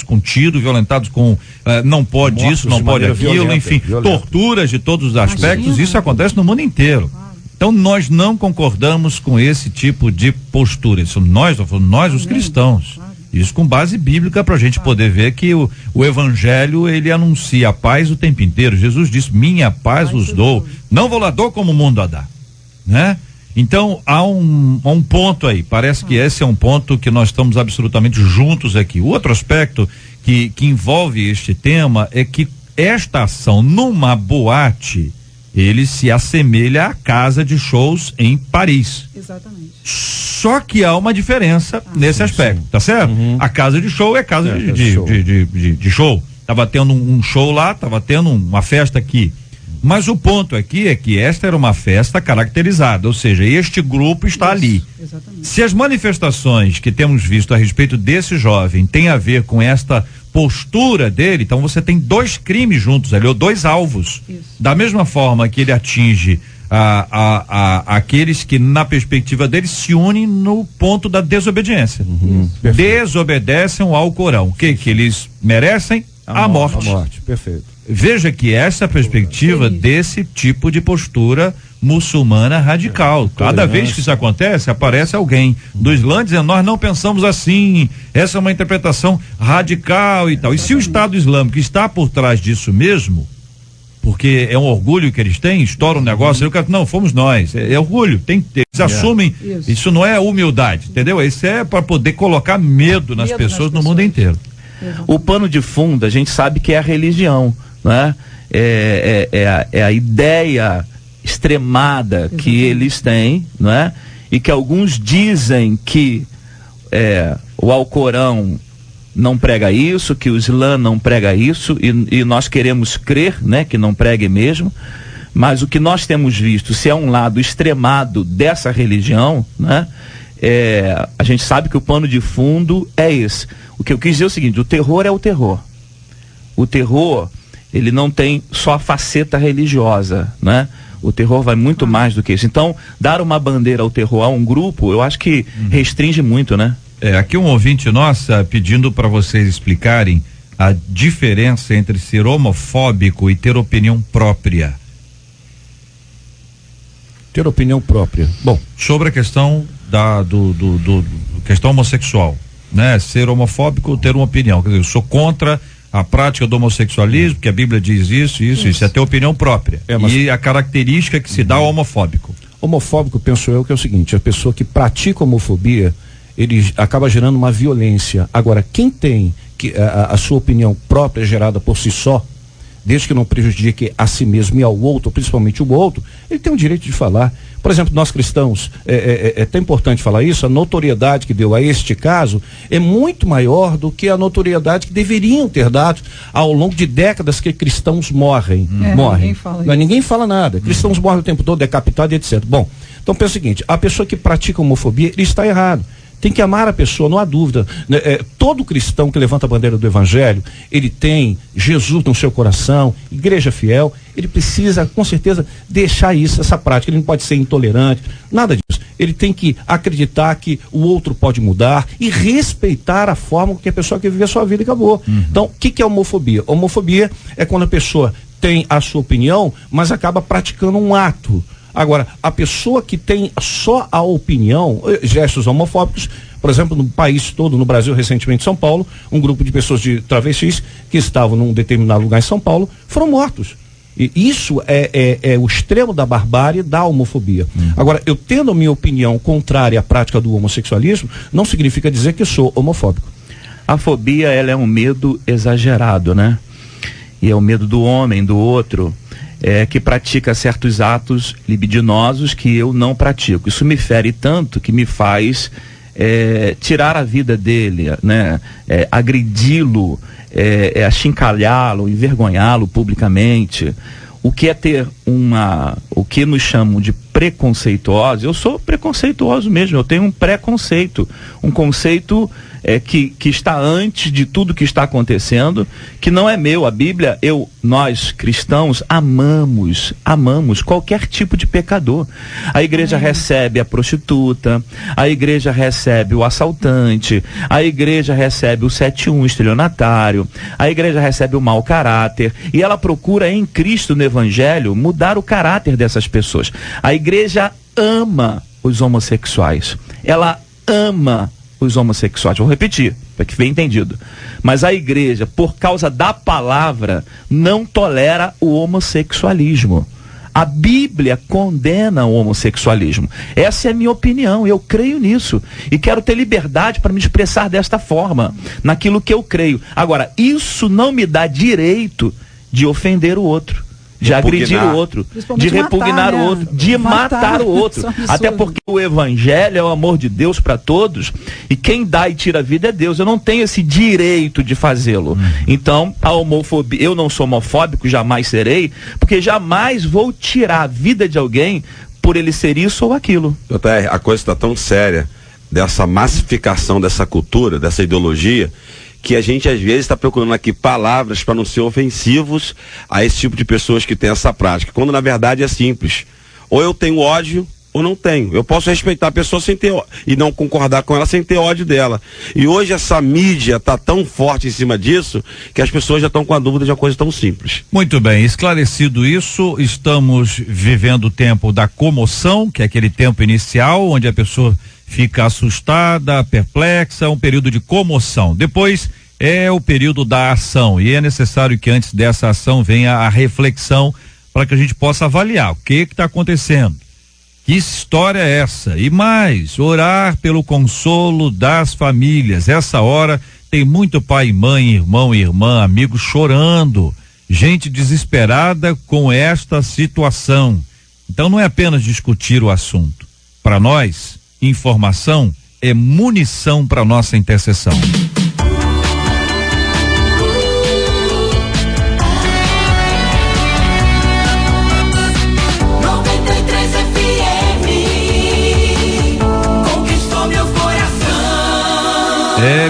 com tiro, violentados com não pode mortos isso, não pode aquilo, enfim, torturas de todos os aspectos. Imagina. Isso acontece no mundo inteiro. Então nós não concordamos com esse tipo de postura. Isso nós os cristãos. Isso com base bíblica, para a gente poder ver que o evangelho, ele anuncia a paz o tempo inteiro. Jesus disse: minha paz vos dou, não vou lá dou como o mundo a dá, né? Então há um ponto aí, parece que esse é um ponto que nós estamos absolutamente juntos aqui. O outro aspecto que envolve este tema é que esta ação numa boate, ele se assemelha à casa de shows em Paris. Exatamente. Só que há uma diferença nesse aspecto, tá certo? A casa de show é casa de show. Tava tendo um show lá, tava tendo uma festa aqui. Mas o ponto aqui é que esta era uma festa caracterizada, ou seja, este grupo está ali. Exatamente. Se as manifestações que temos visto a respeito desse jovem tem a ver com esta postura dele, então você tem dois crimes juntos ali, ou dois alvos. Isso. Da mesma forma que ele atinge aqueles que, na perspectiva deles, se unem no ponto da desobediência. Desobedecem ao Corão. O que eles merecem? A morte. A morte, perfeito. Veja que essa perspectiva desse tipo de postura muçulmana radical. Cada vez que isso acontece, aparece alguém do Islã dizendo: nós não pensamos assim, essa é uma interpretação radical e tal. E se o Estado Islâmico está por trás disso mesmo, porque é um orgulho que eles têm, estoura um negócio, não, fomos nós, é orgulho, eles assumem, isso não é humildade, entendeu? Isso é para poder colocar medo nas pessoas no mundo inteiro. O pano de fundo, a gente sabe que é a religião, né? É a ideia extremada que eles têm, né? E que alguns dizem que o Alcorão não prega isso, que o Islã não prega isso, e nós queremos crer, né, que não pregue mesmo. Mas o que nós temos visto, se é um lado extremado dessa religião, né, a gente sabe que o pano de fundo é esse. O que eu quis dizer é o seguinte: o terror é o terror. O terror, ele não tem só a faceta religiosa, né? O terror vai muito mais do que isso. Então, dar uma bandeira ao terror a um grupo, eu acho que restringe muito, né? Aqui um ouvinte nossa pedindo para vocês explicarem a diferença entre ser homofóbico e ter opinião própria. Ter opinião própria. Bom, sobre a questão questão homossexual, né? Ser homofóbico, ter uma opinião. Quer dizer, eu sou contra a prática do homossexualismo, que a Bíblia diz isso é ter opinião própria. E a característica que se dá ao homofóbico. Homofóbico, penso eu, que é o seguinte: a pessoa que pratica homofobia, ele acaba gerando uma violência. Agora, quem tem a sua opinião própria gerada por si só, desde que não prejudique a si mesmo e ao outro, principalmente o outro, ele tem o direito de falar. Por exemplo, nós cristãos, é tão importante falar isso, a notoriedade que deu a este caso é muito maior do que a notoriedade que deveriam ter dado ao longo de décadas que cristãos morrem. Ninguém fala nada. Cristãos morrem o tempo todo, decapitados, etc. Bom, então pensa o seguinte: a pessoa que pratica homofobia, ele está errado. Tem que amar a pessoa, não há dúvida. Todo cristão que levanta a bandeira do evangelho, ele tem Jesus no seu coração, igreja fiel, ele precisa, com certeza, deixar essa prática. Ele não pode ser intolerante, nada disso. Ele tem que acreditar que o outro pode mudar e respeitar a forma que a pessoa quer viver a sua vida e acabou. Então, o que é homofobia? Homofobia é quando a pessoa tem a sua opinião, mas acaba praticando um ato. Agora, a pessoa que tem só a opinião, gestos homofóbicos, por exemplo, no país todo, no Brasil, recentemente em São Paulo, um grupo de pessoas de travestis que estavam num determinado lugar em São Paulo foram mortos. E isso é o extremo da barbárie, da homofobia. Agora, eu tendo a minha opinião contrária à prática do homossexualismo, não significa dizer que sou homofóbico. A fobia, ela é um medo exagerado, né? E é o medo do homem, do outro, que pratica certos atos libidinosos que eu não pratico. Isso me fere tanto que me faz tirar a vida dele, né? Agredi-lo, achincalhá-lo, envergonhá-lo publicamente. O que é ter o que nos chamam de preconceituosos. Eu sou preconceituoso mesmo, eu tenho um preconceito, um conceito que está antes de tudo que está acontecendo, que não é meu. A Bíblia, nós cristãos amamos qualquer tipo de pecador. A igreja recebe a prostituta, a igreja recebe o assaltante, a igreja recebe o 71 estelionatário, a igreja recebe o mau caráter, e ela procura em Cristo, no Evangelho, mudar o caráter dessas pessoas. A igreja ama os homossexuais, ela ama os homossexuais. Vou repetir, para que fique entendido. Mas a igreja, por causa da palavra, não tolera o homossexualismo. A Bíblia condena o homossexualismo. Essa é a minha opinião, eu creio nisso. E quero ter liberdade para me expressar desta forma, naquilo que eu creio. Agora, isso não me dá direito de ofender o outro, de agredir o outro, de repugnar o outro, de matar o outro. Até porque o Evangelho é o amor de Deus para todos, e quem dá e tira a vida é Deus. Eu não tenho esse direito de fazê-lo. Então, a homofobia, eu não sou homofóbico, jamais serei, porque jamais vou tirar a vida de alguém por ele ser isso ou aquilo. A coisa está tão séria, dessa massificação dessa cultura, dessa ideologia, que a gente às vezes está procurando aqui palavras para não ser ofensivos a esse tipo de pessoas que têm essa prática, quando na verdade é simples. Ou eu tenho ódio ou não tenho. Eu posso respeitar a pessoa sem ter e não concordar com ela sem ter ódio dela. E hoje essa mídia está tão forte em cima disso que as pessoas já estão com a dúvida de uma coisa tão simples. Muito bem, esclarecido isso, estamos vivendo o tempo da comoção, que é aquele tempo inicial onde a pessoa fica assustada, perplexa, um período de comoção. Depois é o período da ação, e é necessário que antes dessa ação venha a reflexão para que a gente possa avaliar o que está acontecendo, que história é essa, e mais, orar pelo consolo das famílias. Essa hora tem muito pai, mãe, irmão, irmã, amigo chorando, gente desesperada com esta situação. Então não é apenas discutir o assunto. Para nós, informação é munição para nossa intercessão.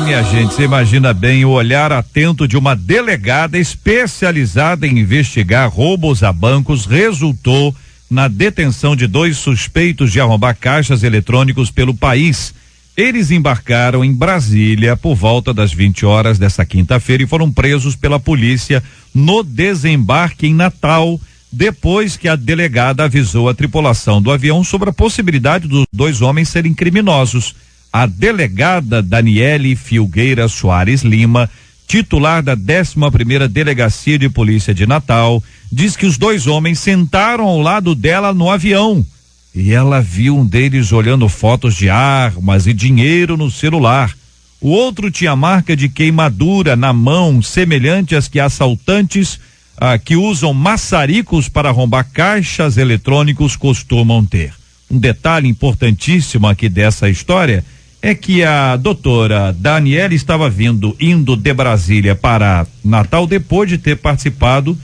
Minha gente, você imagina bem o olhar atento de uma delegada especializada em investigar roubos a bancos resultou na detenção de 2 suspeitos de arrombar caixas eletrônicos pelo país. Eles embarcaram em Brasília por volta das 20 horas dessa quinta-feira e foram presos pela polícia no desembarque em Natal, depois que a delegada avisou a tripulação do avião sobre a possibilidade dos 2 homens serem criminosos. A delegada Daniele Filgueira Soares Lima, titular da 11ª Delegacia de Polícia de Natal, diz que os 2 homens sentaram ao lado dela no avião e ela viu um deles olhando fotos de armas e dinheiro no celular. O outro tinha marca de queimadura na mão, semelhante às que assaltantes que usam maçaricos para arrombar caixas eletrônicos costumam ter. Um detalhe importantíssimo aqui dessa história é que a doutora Daniela estava indo de Brasília para Natal depois de ter participado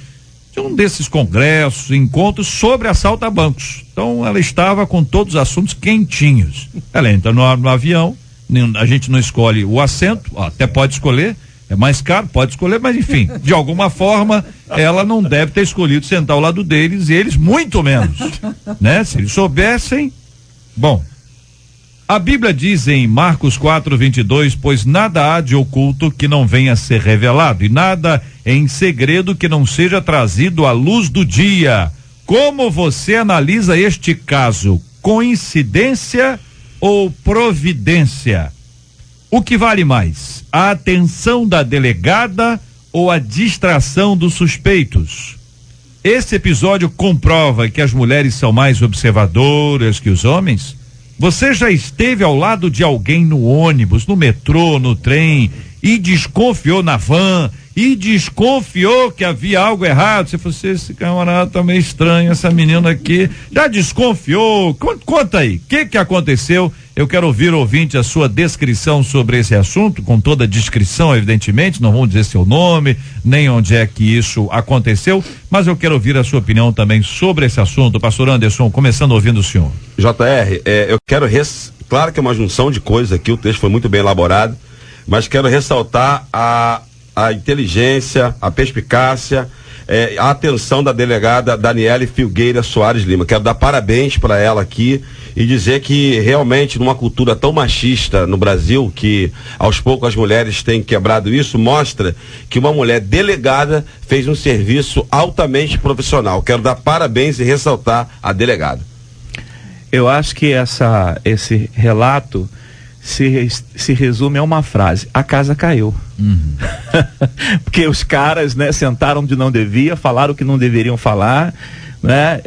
de um desses congressos, encontros sobre assalto a bancos. Então ela estava com todos os assuntos quentinhos. Ela entra no avião, a gente não escolhe o assento, até pode escolher, é mais caro, pode escolher, mas enfim, de alguma forma ela não deve ter escolhido sentar ao lado deles, e eles muito menos, né? Se eles soubessem, bom. A Bíblia diz em Marcos 4:22, pois nada há de oculto que não venha a ser revelado, e nada em segredo que não seja trazido à luz do dia. Como você analisa este caso? Coincidência ou providência? O que vale mais? A atenção da delegada ou a distração dos suspeitos? Esse episódio comprova que as mulheres são mais observadoras que os homens? Você já esteve ao lado de alguém no ônibus, no metrô, no trem, e desconfiou na van, e desconfiou que havia algo errado? Você falou assim, esse camarada tá meio estranho, essa menina aqui, já desconfiou? Conta aí, o que aconteceu Eu quero ouvir, ouvinte, a sua descrição sobre esse assunto, com toda a descrição, evidentemente, não vamos dizer seu nome, nem onde é que isso aconteceu, mas eu quero ouvir a sua opinião também sobre esse assunto. Pastor Anderson, começando ouvindo o senhor. JR, eu quero, claro que é uma junção de coisas aqui, o texto foi muito bem elaborado, mas quero ressaltar a inteligência, a perspicácia, a atenção da delegada Daniele Filgueira Soares Lima. Quero dar parabéns para ela aqui e dizer que realmente numa cultura tão machista no Brasil, que aos poucos as mulheres têm quebrado isso, mostra que uma mulher delegada fez um serviço altamente profissional. Quero dar parabéns e ressaltar a delegada. Eu acho que esse relato se resume a uma frase: a casa caiu. Porque os caras, né, sentaram onde não devia, falaram o que não deveriam falar, né,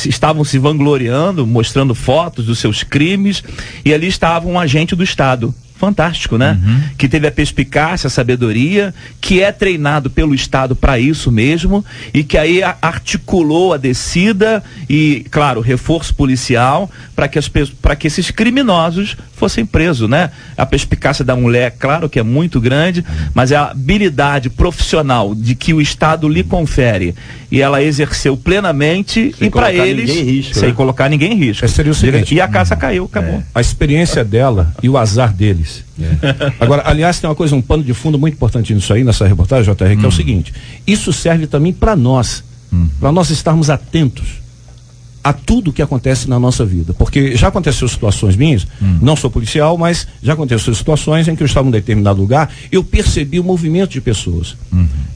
estavam se vangloriando, mostrando fotos dos seus crimes, e ali estava um agente do Estado. Fantástico, né? Que teve a perspicácia, a sabedoria, que é treinado pelo Estado para isso mesmo, e que aí articulou a descida e, claro, reforço policial para que esses criminosos fossem presos, né? A perspicácia da mulher, claro que é muito grande, mas é a habilidade profissional de que o Estado lhe confere e ela exerceu plenamente, sem e para eles, sem colocar ninguém em risco. Seria o seguinte, e a casa caiu, acabou. A experiência dela e o azar deles. Agora, aliás, tem uma coisa, um pano de fundo muito importante nisso aí, nessa reportagem, JR, que é o seguinte: isso serve também para nós estarmos atentos a tudo que acontece na nossa vida, porque já aconteceu situações minhas, não sou policial, mas já aconteceu situações em que eu estava em um determinado lugar, eu percebi o movimento de pessoas,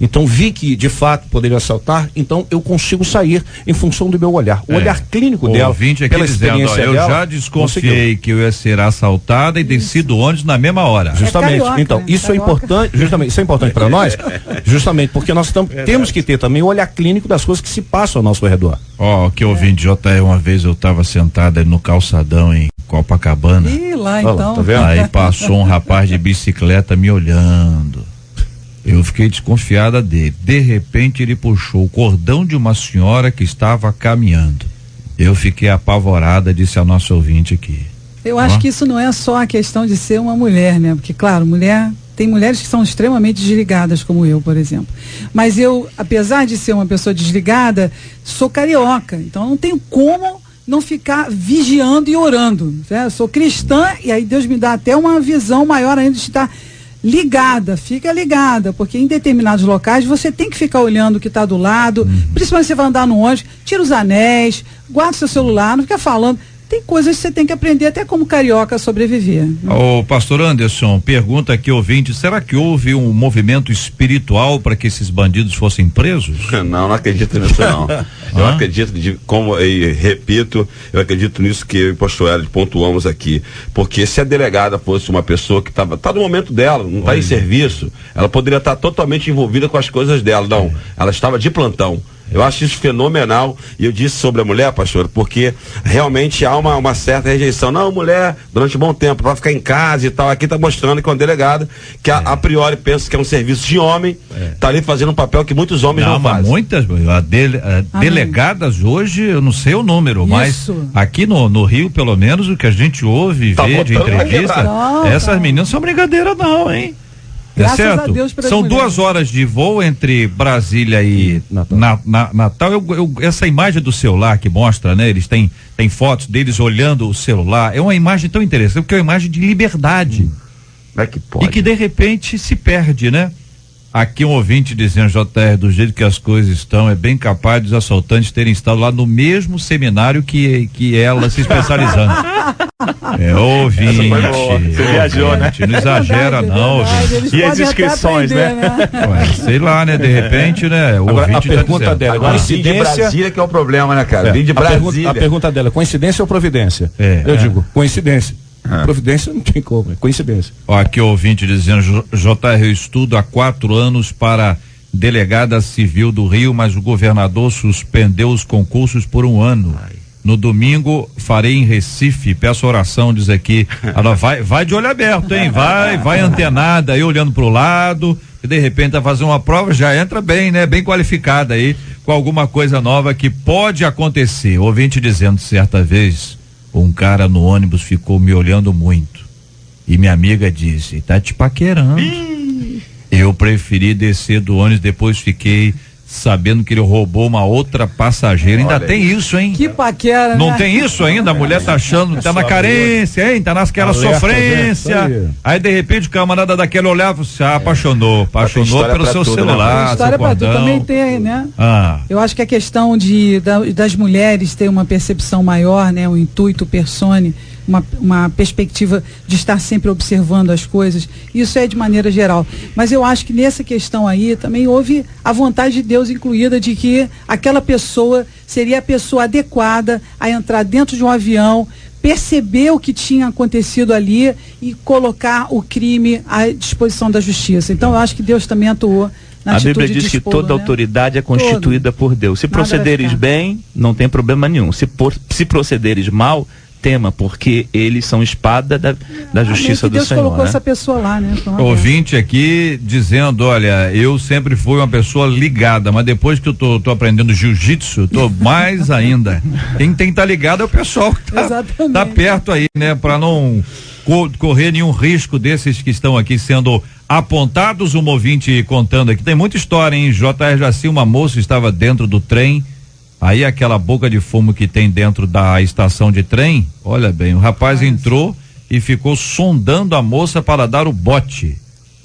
então vi que de fato poderia assaltar, então eu consigo sair em função do meu olhar, o olhar clínico dela, ouvinte aqui pela experiência dizendo, dela, eu já desconfiei que eu ia ser assaltada e descido ônibus na mesma hora. Justamente, carioca, então, né? isso Carioca. é importante, justamente, isso é importante para nós, justamente porque nós temos que ter também o olhar clínico das coisas que se passam ao nosso redor. Que ouvinte, JR, uma vez eu estava sentada no calçadão em Copacabana. Ih, lá Olha lá, então. tá vendo? Aí passou um rapaz de bicicleta me olhando. Eu fiquei desconfiada dele. De repente ele puxou o cordão de uma senhora que estava caminhando. Eu fiquei apavorada, disse a nossa ouvinte aqui. Eu acho que isso não é só a questão de ser uma mulher, né? Porque, claro, tem mulheres que são extremamente desligadas, como eu, por exemplo. Mas eu, apesar de ser uma pessoa desligada, sou carioca. Então não tenho como não ficar vigiando e orando. Né? Eu sou cristã e aí Deus me dá até uma visão maior ainda de estar ligada, fica ligada, porque em determinados locais você tem que ficar olhando o que está do lado, principalmente se você vai andar no ônibus, tira os anéis, guarda o seu celular, não fica falando. Tem coisas que você tem que aprender até como carioca a sobreviver. O pastor Anderson, pergunta aqui, ouvinte, será que houve um movimento espiritual para que esses bandidos fossem presos? Não acredito nisso não. Eu acredito, repito, eu acredito nisso que eu e o pastor Hélio pontuamos aqui, porque se a delegada fosse uma pessoa que tá no momento dela, não está em serviço, ela poderia estar totalmente envolvida com as coisas dela, não, ela estava de plantão. Eu acho isso fenomenal, e eu disse sobre a mulher, pastor, porque realmente há uma certa rejeição. Não, mulher, durante um bom tempo, vai ficar em casa e tal. Aqui está mostrando que é uma delegada que a priori pensa que é um serviço de homem, está ali fazendo um papel que muitos homens não fazem. Muitas, delegadas hoje, eu não sei o número, mas aqui no Rio, pelo menos, o que a gente ouve e vê de entrevista, essas meninas são brincadeira não, hein? Graças certo? a Deus pelas São mulheres. 2 horas de voo entre Brasília e Natal. Essa imagem do celular que mostra, né? Eles têm fotos deles olhando o celular. É uma imagem tão interessante, porque é uma imagem de liberdade. É que pode. E que de repente se perde, né? Aqui um ouvinte dizendo, JR, do jeito que as coisas estão, é bem capaz dos assaltantes terem estado lá no mesmo seminário que ela se especializando. Ouvinte. Você viajou, né? Não exagera, não, ouvinte. E as inscrições, né? Ué, sei lá, né? De repente, né? O Agora, a ouvinte pergunta dela, Agora, vim de Brasília que é o problema, né, cara? Vim de Brasília. A pergunta dela, coincidência ou providência? Eu digo, coincidência. Providência não tem como, é coincidência. Aqui o ouvinte dizendo, JR, eu estudo há 4 anos para delegada civil do Rio, mas o governador suspendeu os concursos por 1 ano. No domingo farei em Recife, peço oração, diz aqui. Ela vai de olho aberto, hein? Vai antenada aí, olhando pro lado, e de repente vai fazer uma prova, já entra bem, né? Bem qualificada aí, com alguma coisa nova que pode acontecer. O ouvinte dizendo certa vez, um cara no ônibus ficou me olhando muito. E minha amiga disse, tá te paquerando. Eu preferi descer do ônibus, depois fiquei sabendo que ele roubou uma outra passageira. Ainda tem isso, hein? Que paquera, Não né? tem isso ainda? A mulher tá achando que tá na carência, hein? Tá naquela sofrência. Aí de repente o camarada daquele olhava, se apaixonou pelo seu celular. Tem história pra tudo, também tem, né? Eu acho que a questão das mulheres ter uma percepção maior, né? O intuito, persone, uma perspectiva de estar sempre observando as coisas, isso é de maneira geral, mas eu acho que nessa questão aí também houve a vontade de Deus incluída de que aquela pessoa seria a pessoa adequada a entrar dentro de um avião, perceber o que tinha acontecido ali e colocar o crime à disposição da justiça. Então eu acho que Deus também atuou na atitude. A Bíblia diz que toda autoridade é constituída por Deus. Se procederes bem, não tem problema nenhum. Se procederes mal, tema, porque eles são espada da justiça do Deus Senhor. Deus colocou, né? essa pessoa lá, né? Ouvinte aqui dizendo, olha, eu sempre fui uma pessoa ligada, mas depois que eu tô aprendendo jiu-jitsu, tô mais ainda. Quem tem que estar ligado é o pessoal que tá perto aí, né? Pra não correr nenhum risco desses que estão aqui sendo apontados. Um ouvinte contando aqui, tem muita história, hein? J.R. Jaci, uma moça estava dentro do trem. Aí aquela boca de fumo que tem dentro da estação de trem, olha bem, o rapaz entrou e ficou sondando a moça para dar o bote.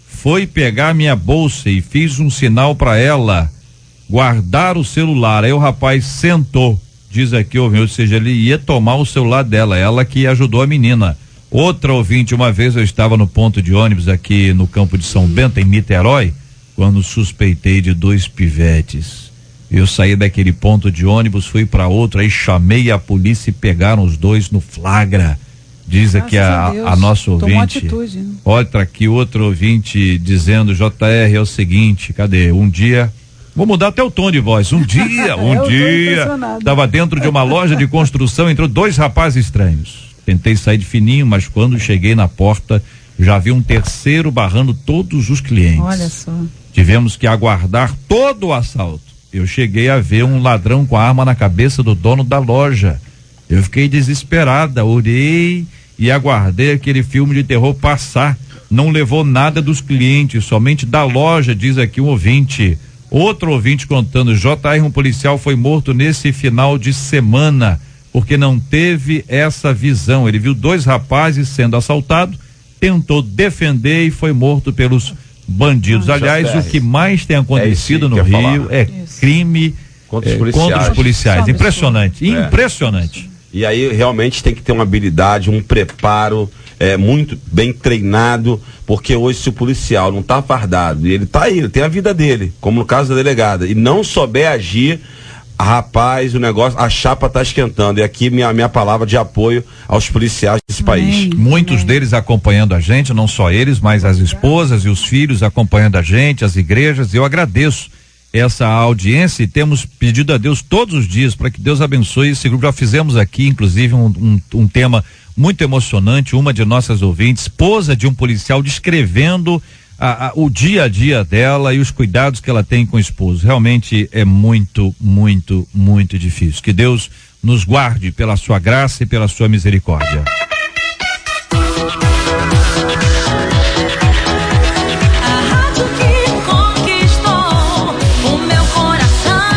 Foi pegar minha bolsa e fiz um sinal para ela guardar o celular. Aí o rapaz sentou, diz aqui, ou seja, ele ia tomar o celular dela, ela que ajudou a menina. Outra ouvinte, uma vez eu estava no ponto de ônibus aqui no campo de São Bento, em Niterói, quando suspeitei de 2 pivetes. Eu saí daquele ponto de ônibus, fui para outro, aí chamei a polícia e pegaram os 2 no flagra. Diz aqui a nossa ouvinte. Atitude, né? Olha aqui outro ouvinte dizendo, JR, é o seguinte, cadê? Um dia, vou mudar até o tom de voz, um dia, estava dentro de uma loja de construção, entrou 2 rapazes estranhos. Tentei sair de fininho, mas quando cheguei na porta, já vi um terceiro barrando todos os clientes. Olha só. Tivemos que aguardar todo o assalto. Eu cheguei a ver um ladrão com a arma na cabeça do dono da loja. Eu fiquei desesperada, orei e aguardei aquele filme de terror passar. Não levou nada dos clientes, somente da loja, diz aqui um ouvinte. Outro ouvinte contando, JR, um policial foi morto nesse final de semana, porque não teve essa visão. Ele viu 2 rapazes sendo assaltados, tentou defender e foi morto pelos bandidos. Aliás, o que mais tem acontecido no Rio é crime contra os policiais. Impressionante, impressionante. E aí realmente tem que ter uma habilidade, um preparo muito bem treinado, porque hoje se o policial não tá fardado, e ele tá aí, ele tem a vida dele, como no caso da delegada, e não souber agir, rapaz, o negócio, a chapa tá esquentando. E aqui minha palavra de apoio aos policiais desse país. Muitos deles acompanhando a gente, não só eles, mas as esposas e os filhos acompanhando a gente, as igrejas. Eu agradeço essa audiência e temos pedido a Deus todos os dias para que Deus abençoe esse grupo. Já fizemos aqui, inclusive, um tema muito emocionante. Uma de nossas ouvintes, esposa de um policial, descrevendo o dia a dia dela e os cuidados que ela tem com o esposo. Realmente é muito, muito, muito difícil. Que Deus nos guarde pela sua graça e pela sua misericórdia. A rádio que conquistou o meu coração,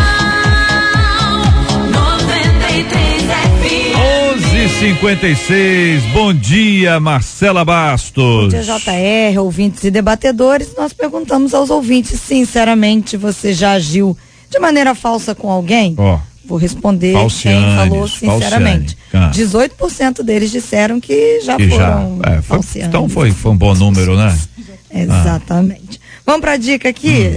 93 FM. 11:56. Bom dia, Marcela Bastos. Bom dia, JR, ouvintes e debatedores. Nós perguntamos aos ouvintes, sinceramente, você já agiu de maneira falsa com alguém? Vou responder quem falou sinceramente. 18% deles disseram que já foram falcianos. Então foi um bom número, né? Exatamente. Vamos para a dica aqui.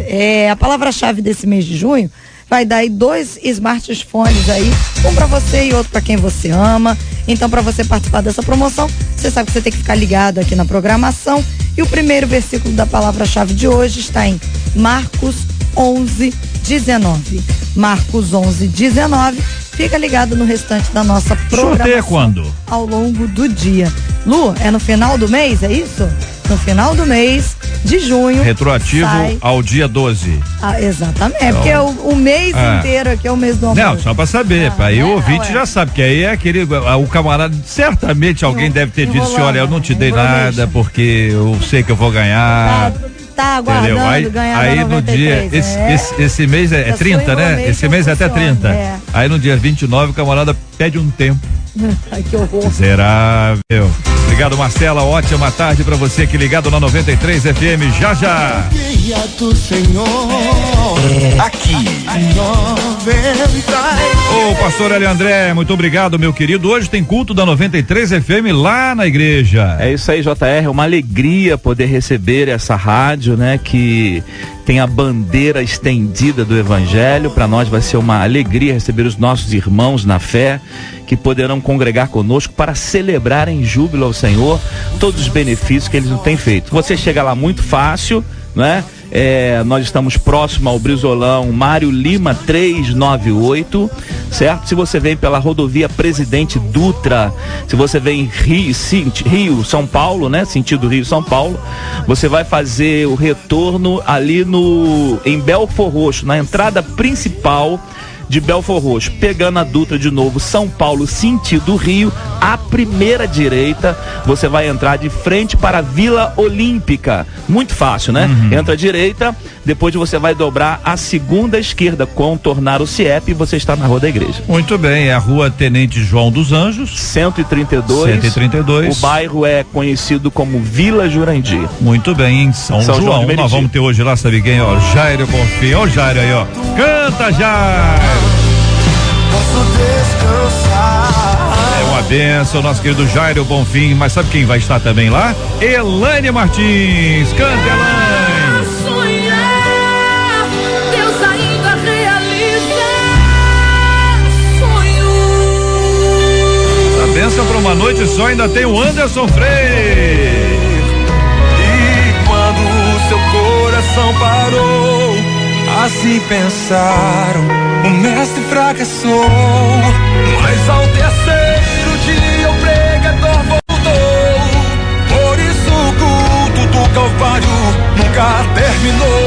A palavra-chave desse mês de junho vai dar aí 2 smartphones aí, um para você e outro para quem você ama. Então, para você participar dessa promoção, você sabe que você tem que ficar ligado aqui na programação. E o primeiro versículo da palavra-chave de hoje está em Marcos 11:19. Marcos 11:19. Fica ligado no restante da nossa programação. Sorteio quando? Ao longo do dia. Lu, é no final do mês, é isso? No final do mês, de junho. Retroativo sai. ao dia 12. Exatamente, então, porque o mês inteiro aqui é o mês do almoço. Não, só pra saber, aí o ouvinte já sabe, que aí é aquele, o camarada, certamente alguém deve ter dito, olha, eu não te dei nada porque eu sei que eu vou ganhar. Tá aguardando ganhar aí no 93, dia, esse mês é 30, né? Esse mês é até 30. Aí no dia 29 o camarada pede um tempo. Ai, que horror. Miserável. Obrigado, Marcela. Ótima tarde pra você aqui ligado na 93 FM. Já, já. Dia do Senhor. Aqui. Ô, pastor Hélio André, muito obrigado, meu querido. Hoje tem culto da 93 FM lá na igreja. É isso aí, JR. É uma alegria poder receber essa rádio, né? Que tem a bandeira estendida do Evangelho. Para nós vai ser uma alegria receber os nossos irmãos na fé, que poderão congregar conosco para celebrar em júbilo ao Senhor todos os benefícios que eles não têm feito. Você chega lá muito fácil, né? Nós estamos próximo ao Brizolão Mário Lima 398, certo? Se você vem pela rodovia Presidente Dutra, se você vem Rio, São Paulo, né? Sentido Rio, São Paulo, você vai fazer o retorno ali em Belford Roxo, na entrada principal de Belford Roxo, pegando a Dutra de novo, São Paulo, sentido Rio, à primeira direita, você vai entrar de frente para a Vila Olímpica. Muito fácil, né? Entra à direita, depois você vai dobrar a segunda esquerda, contornar o CIEP e você está na Rua da Igreja. Muito bem, é a Rua Tenente João dos Anjos. 132. O bairro é conhecido como Vila Jurandir. Muito bem, em São João. Nós vamos ter hoje lá, sabe quem? Ó, Jairo Bonfim. Ó, o Jairo aí, ó. Canta, Jairo! Posso descansar. É uma benção, nosso querido Jairo Bonfim. Mas sabe quem vai estar também lá? Elaine Martins. Canta, Elaine. Sonhar, Deus ainda realiza sonhos. A benção para uma noite só ainda tem o Anderson Freire. E quando o seu coração parou, assim pensaram, o mestre fracassou. Mas ao terceiro dia o pregador voltou. Por isso o culto do Calvário nunca terminou.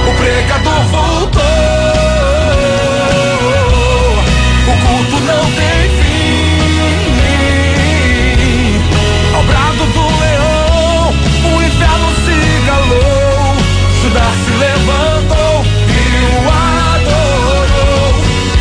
O pregador voltou. O culto não tem fim. Ao brado do leão, o inferno se calou. Judá se levantou e o adorou.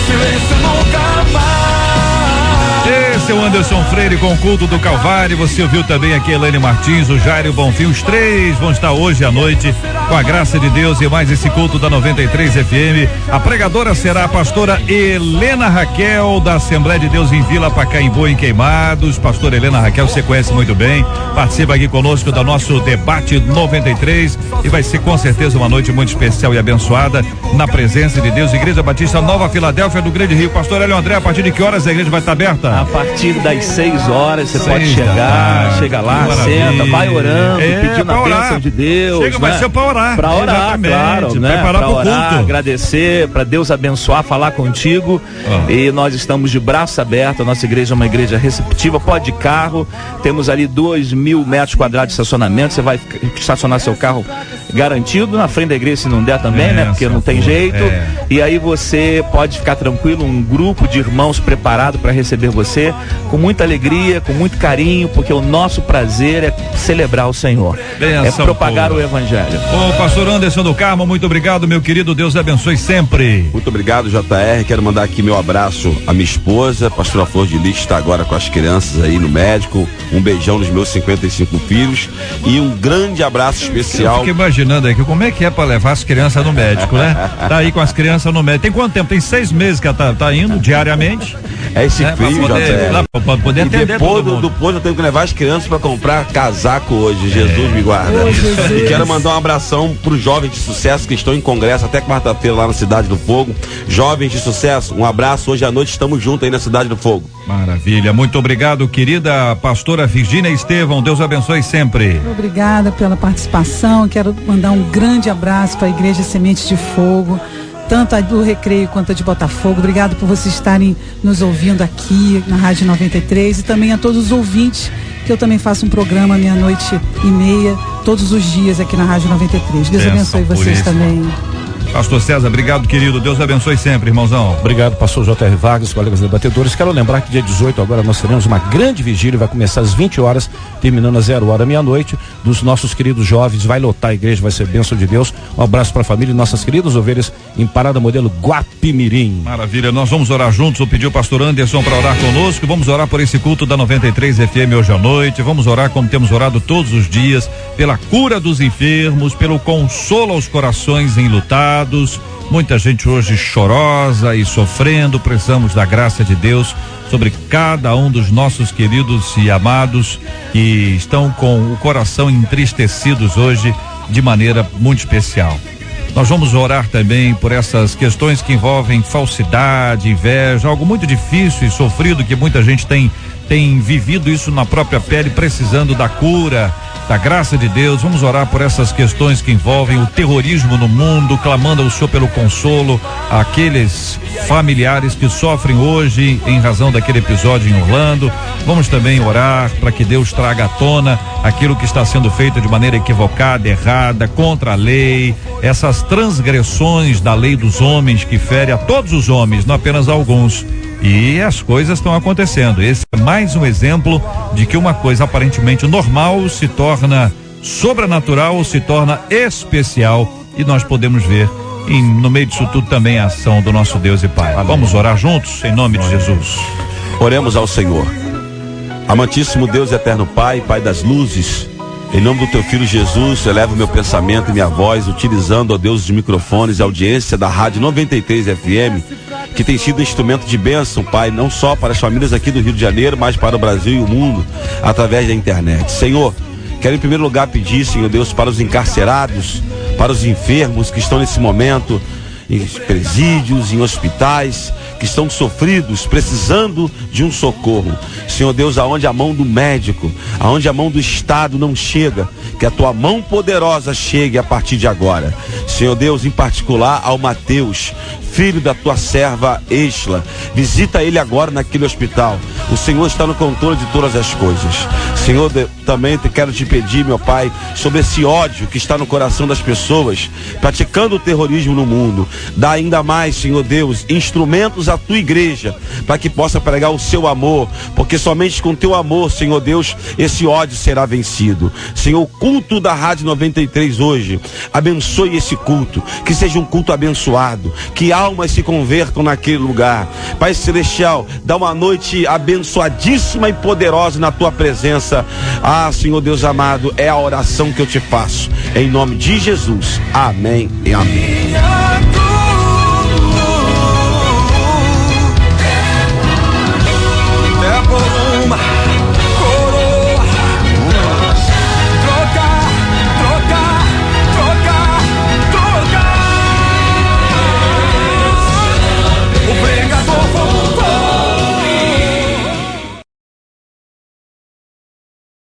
Silêncio nunca mais. Esse é o Anderson Freire com o culto do Calvário. Você ouviu também aqui Elaine Martins, o Jairo Bonfim. Os três vão estar hoje à noite com a graça de Deus e mais esse culto da 93 FM. A pregadora será a pastora Helena Raquel, da Assembleia de Deus em Vila Pacaembu, em Queimados. Pastora Helena Raquel, você conhece muito bem, participa aqui conosco do nosso debate 93 e vai ser com certeza uma noite muito especial e abençoada na presença de Deus. Igreja Batista Nova Filadélfia do Grande Rio. Pastor Hélio André, a partir de que horas a igreja vai estar aberta? A partir das 6 horas você pode chegar, chega lá, senta, vai orando, pedindo a bênção de Deus. Chega, vai ser pra orar. Pra orar, claro, né? Preparar pra orar, culto. Agradecer, pra Deus abençoar, falar contigo. E nós estamos de braço aberto, a nossa igreja é uma igreja receptiva, pode ir carro, temos ali 2.000 metros quadrados de estacionamento, você vai estacionar seu carro garantido, na frente da igreja se não der também, né? Porque não tem jeito. E aí você pode ficar tranquilo, um grupo de irmãos preparado para receber você, com muita alegria, com muito carinho, porque o nosso prazer é celebrar o Senhor, é propagar o Evangelho. Ô, pastor Anderson do Carmo, muito obrigado, meu querido, Deus abençoe sempre. Muito obrigado, JR, quero mandar aqui meu abraço à minha esposa, pastora Flor de Lis, que está agora com as crianças aí no médico, um beijão nos meus 55 filhos e um grande abraço especial. Eu fiquei imaginando aqui, como é que é para levar as crianças no médico, né? Tá aí com as crianças no médico, tem quanto tempo? Tem 6 meses que ela tá indo diariamente. É esse frio, pra poder atender depois eu tenho que levar as crianças para comprar casaco hoje, Jesus me guarda. E quero mandar um abração pros jovens de sucesso que estão em congresso até quarta-feira lá na Cidade do Fogo. Jovens de sucesso, um abraço, hoje à noite estamos juntos aí na Cidade do Fogo. Maravilha, muito obrigado, querida pastora Virgínia Estevão, Deus abençoe sempre. Obrigada pela participação, quero mandar um grande abraço para a Igreja Semente de Fogo, tanto a do Recreio quanto a de Botafogo. Obrigado por vocês estarem nos ouvindo aqui na Rádio 93 e também a todos os ouvintes que eu também faço um programa 00:30, todos os dias aqui na Rádio 93. Deus abençoe vocês também. Pastor César, obrigado, querido. Deus abençoe sempre, irmãozão. Obrigado, pastor J.R. Vargas, colegas debatedores. Quero lembrar que dia 18 agora nós teremos uma grande vigília, vai começar às 20 horas, terminando às 0h, meia-noite, dos nossos queridos jovens. Vai lotar a igreja, vai ser bênção de Deus. Um abraço para a família e nossas queridas ovelhas em Parada Modelo Guapimirim. Maravilha, nós vamos orar juntos. Eu pedi o pastor Anderson para orar conosco. Vamos orar por esse culto da 93 FM hoje à noite. Vamos orar como temos orado todos os dias, pela cura dos enfermos, pelo consolo aos corações enlutados. Muita gente hoje chorosa e sofrendo. Precisamos da graça de Deus sobre cada um dos nossos queridos e amados que estão com o coração entristecidos hoje de maneira muito especial. Nós vamos orar também por essas questões que envolvem falsidade, inveja, algo muito difícil e sofrido que muita gente tem vivido isso na própria pele, precisando da cura, da graça de Deus. Vamos orar por essas questões que envolvem o terrorismo no mundo, clamando ao Senhor pelo consolo àqueles familiares que sofrem hoje em razão daquele episódio em Orlando. Vamos também orar para que Deus traga à tona aquilo que está sendo feito de maneira equivocada, errada, contra a lei, essas transgressões da lei dos homens que fere a todos os homens, não apenas a alguns. E as coisas estão acontecendo. Esse é mais um exemplo de que uma coisa aparentemente normal se torna sobrenatural, se torna especial, e nós podemos ver no meio disso tudo também a ação do nosso Deus e Pai. Amém. Vamos orar juntos em nome de Jesus. Oremos ao Senhor. Amantíssimo Deus e eterno Pai, Pai das luzes, em nome do teu filho Jesus, eleva o meu pensamento e minha voz, utilizando, ó Deus, os microfones e a audiência da Rádio 93 FM, que tem sido instrumento de bênção, Pai, não só para as famílias aqui do Rio de Janeiro, mas para o Brasil e o mundo, através da internet. Senhor, quero em primeiro lugar pedir, Senhor Deus, para os encarcerados, para os enfermos que estão nesse momento em presídios, em hospitais, que estão sofridos, precisando de um socorro. Senhor Deus, aonde a mão do médico, aonde a mão do Estado não chega, que a tua mão poderosa chegue a partir de agora. Senhor Deus, em particular ao Mateus, filho da tua serva Isla, visita ele agora naquele hospital. O Senhor está no controle de todas as coisas. Senhor, também quero te pedir, meu Pai, sobre esse ódio que está no coração das pessoas, praticando o terrorismo no mundo. Dá ainda mais, Senhor Deus, instrumentos à tua igreja, para que possa pregar o seu amor, porque somente com teu amor, Senhor Deus, esse ódio será vencido. Senhor, o culto da Rádio 93 hoje, abençoe esse culto, que seja um culto abençoado, que almas se convertam naquele lugar. Pai Celestial, dá uma noite abençoadíssima e poderosa na tua presença. Ah, Senhor Deus amado, é a oração que eu te faço, em nome de Jesus, amém e amém.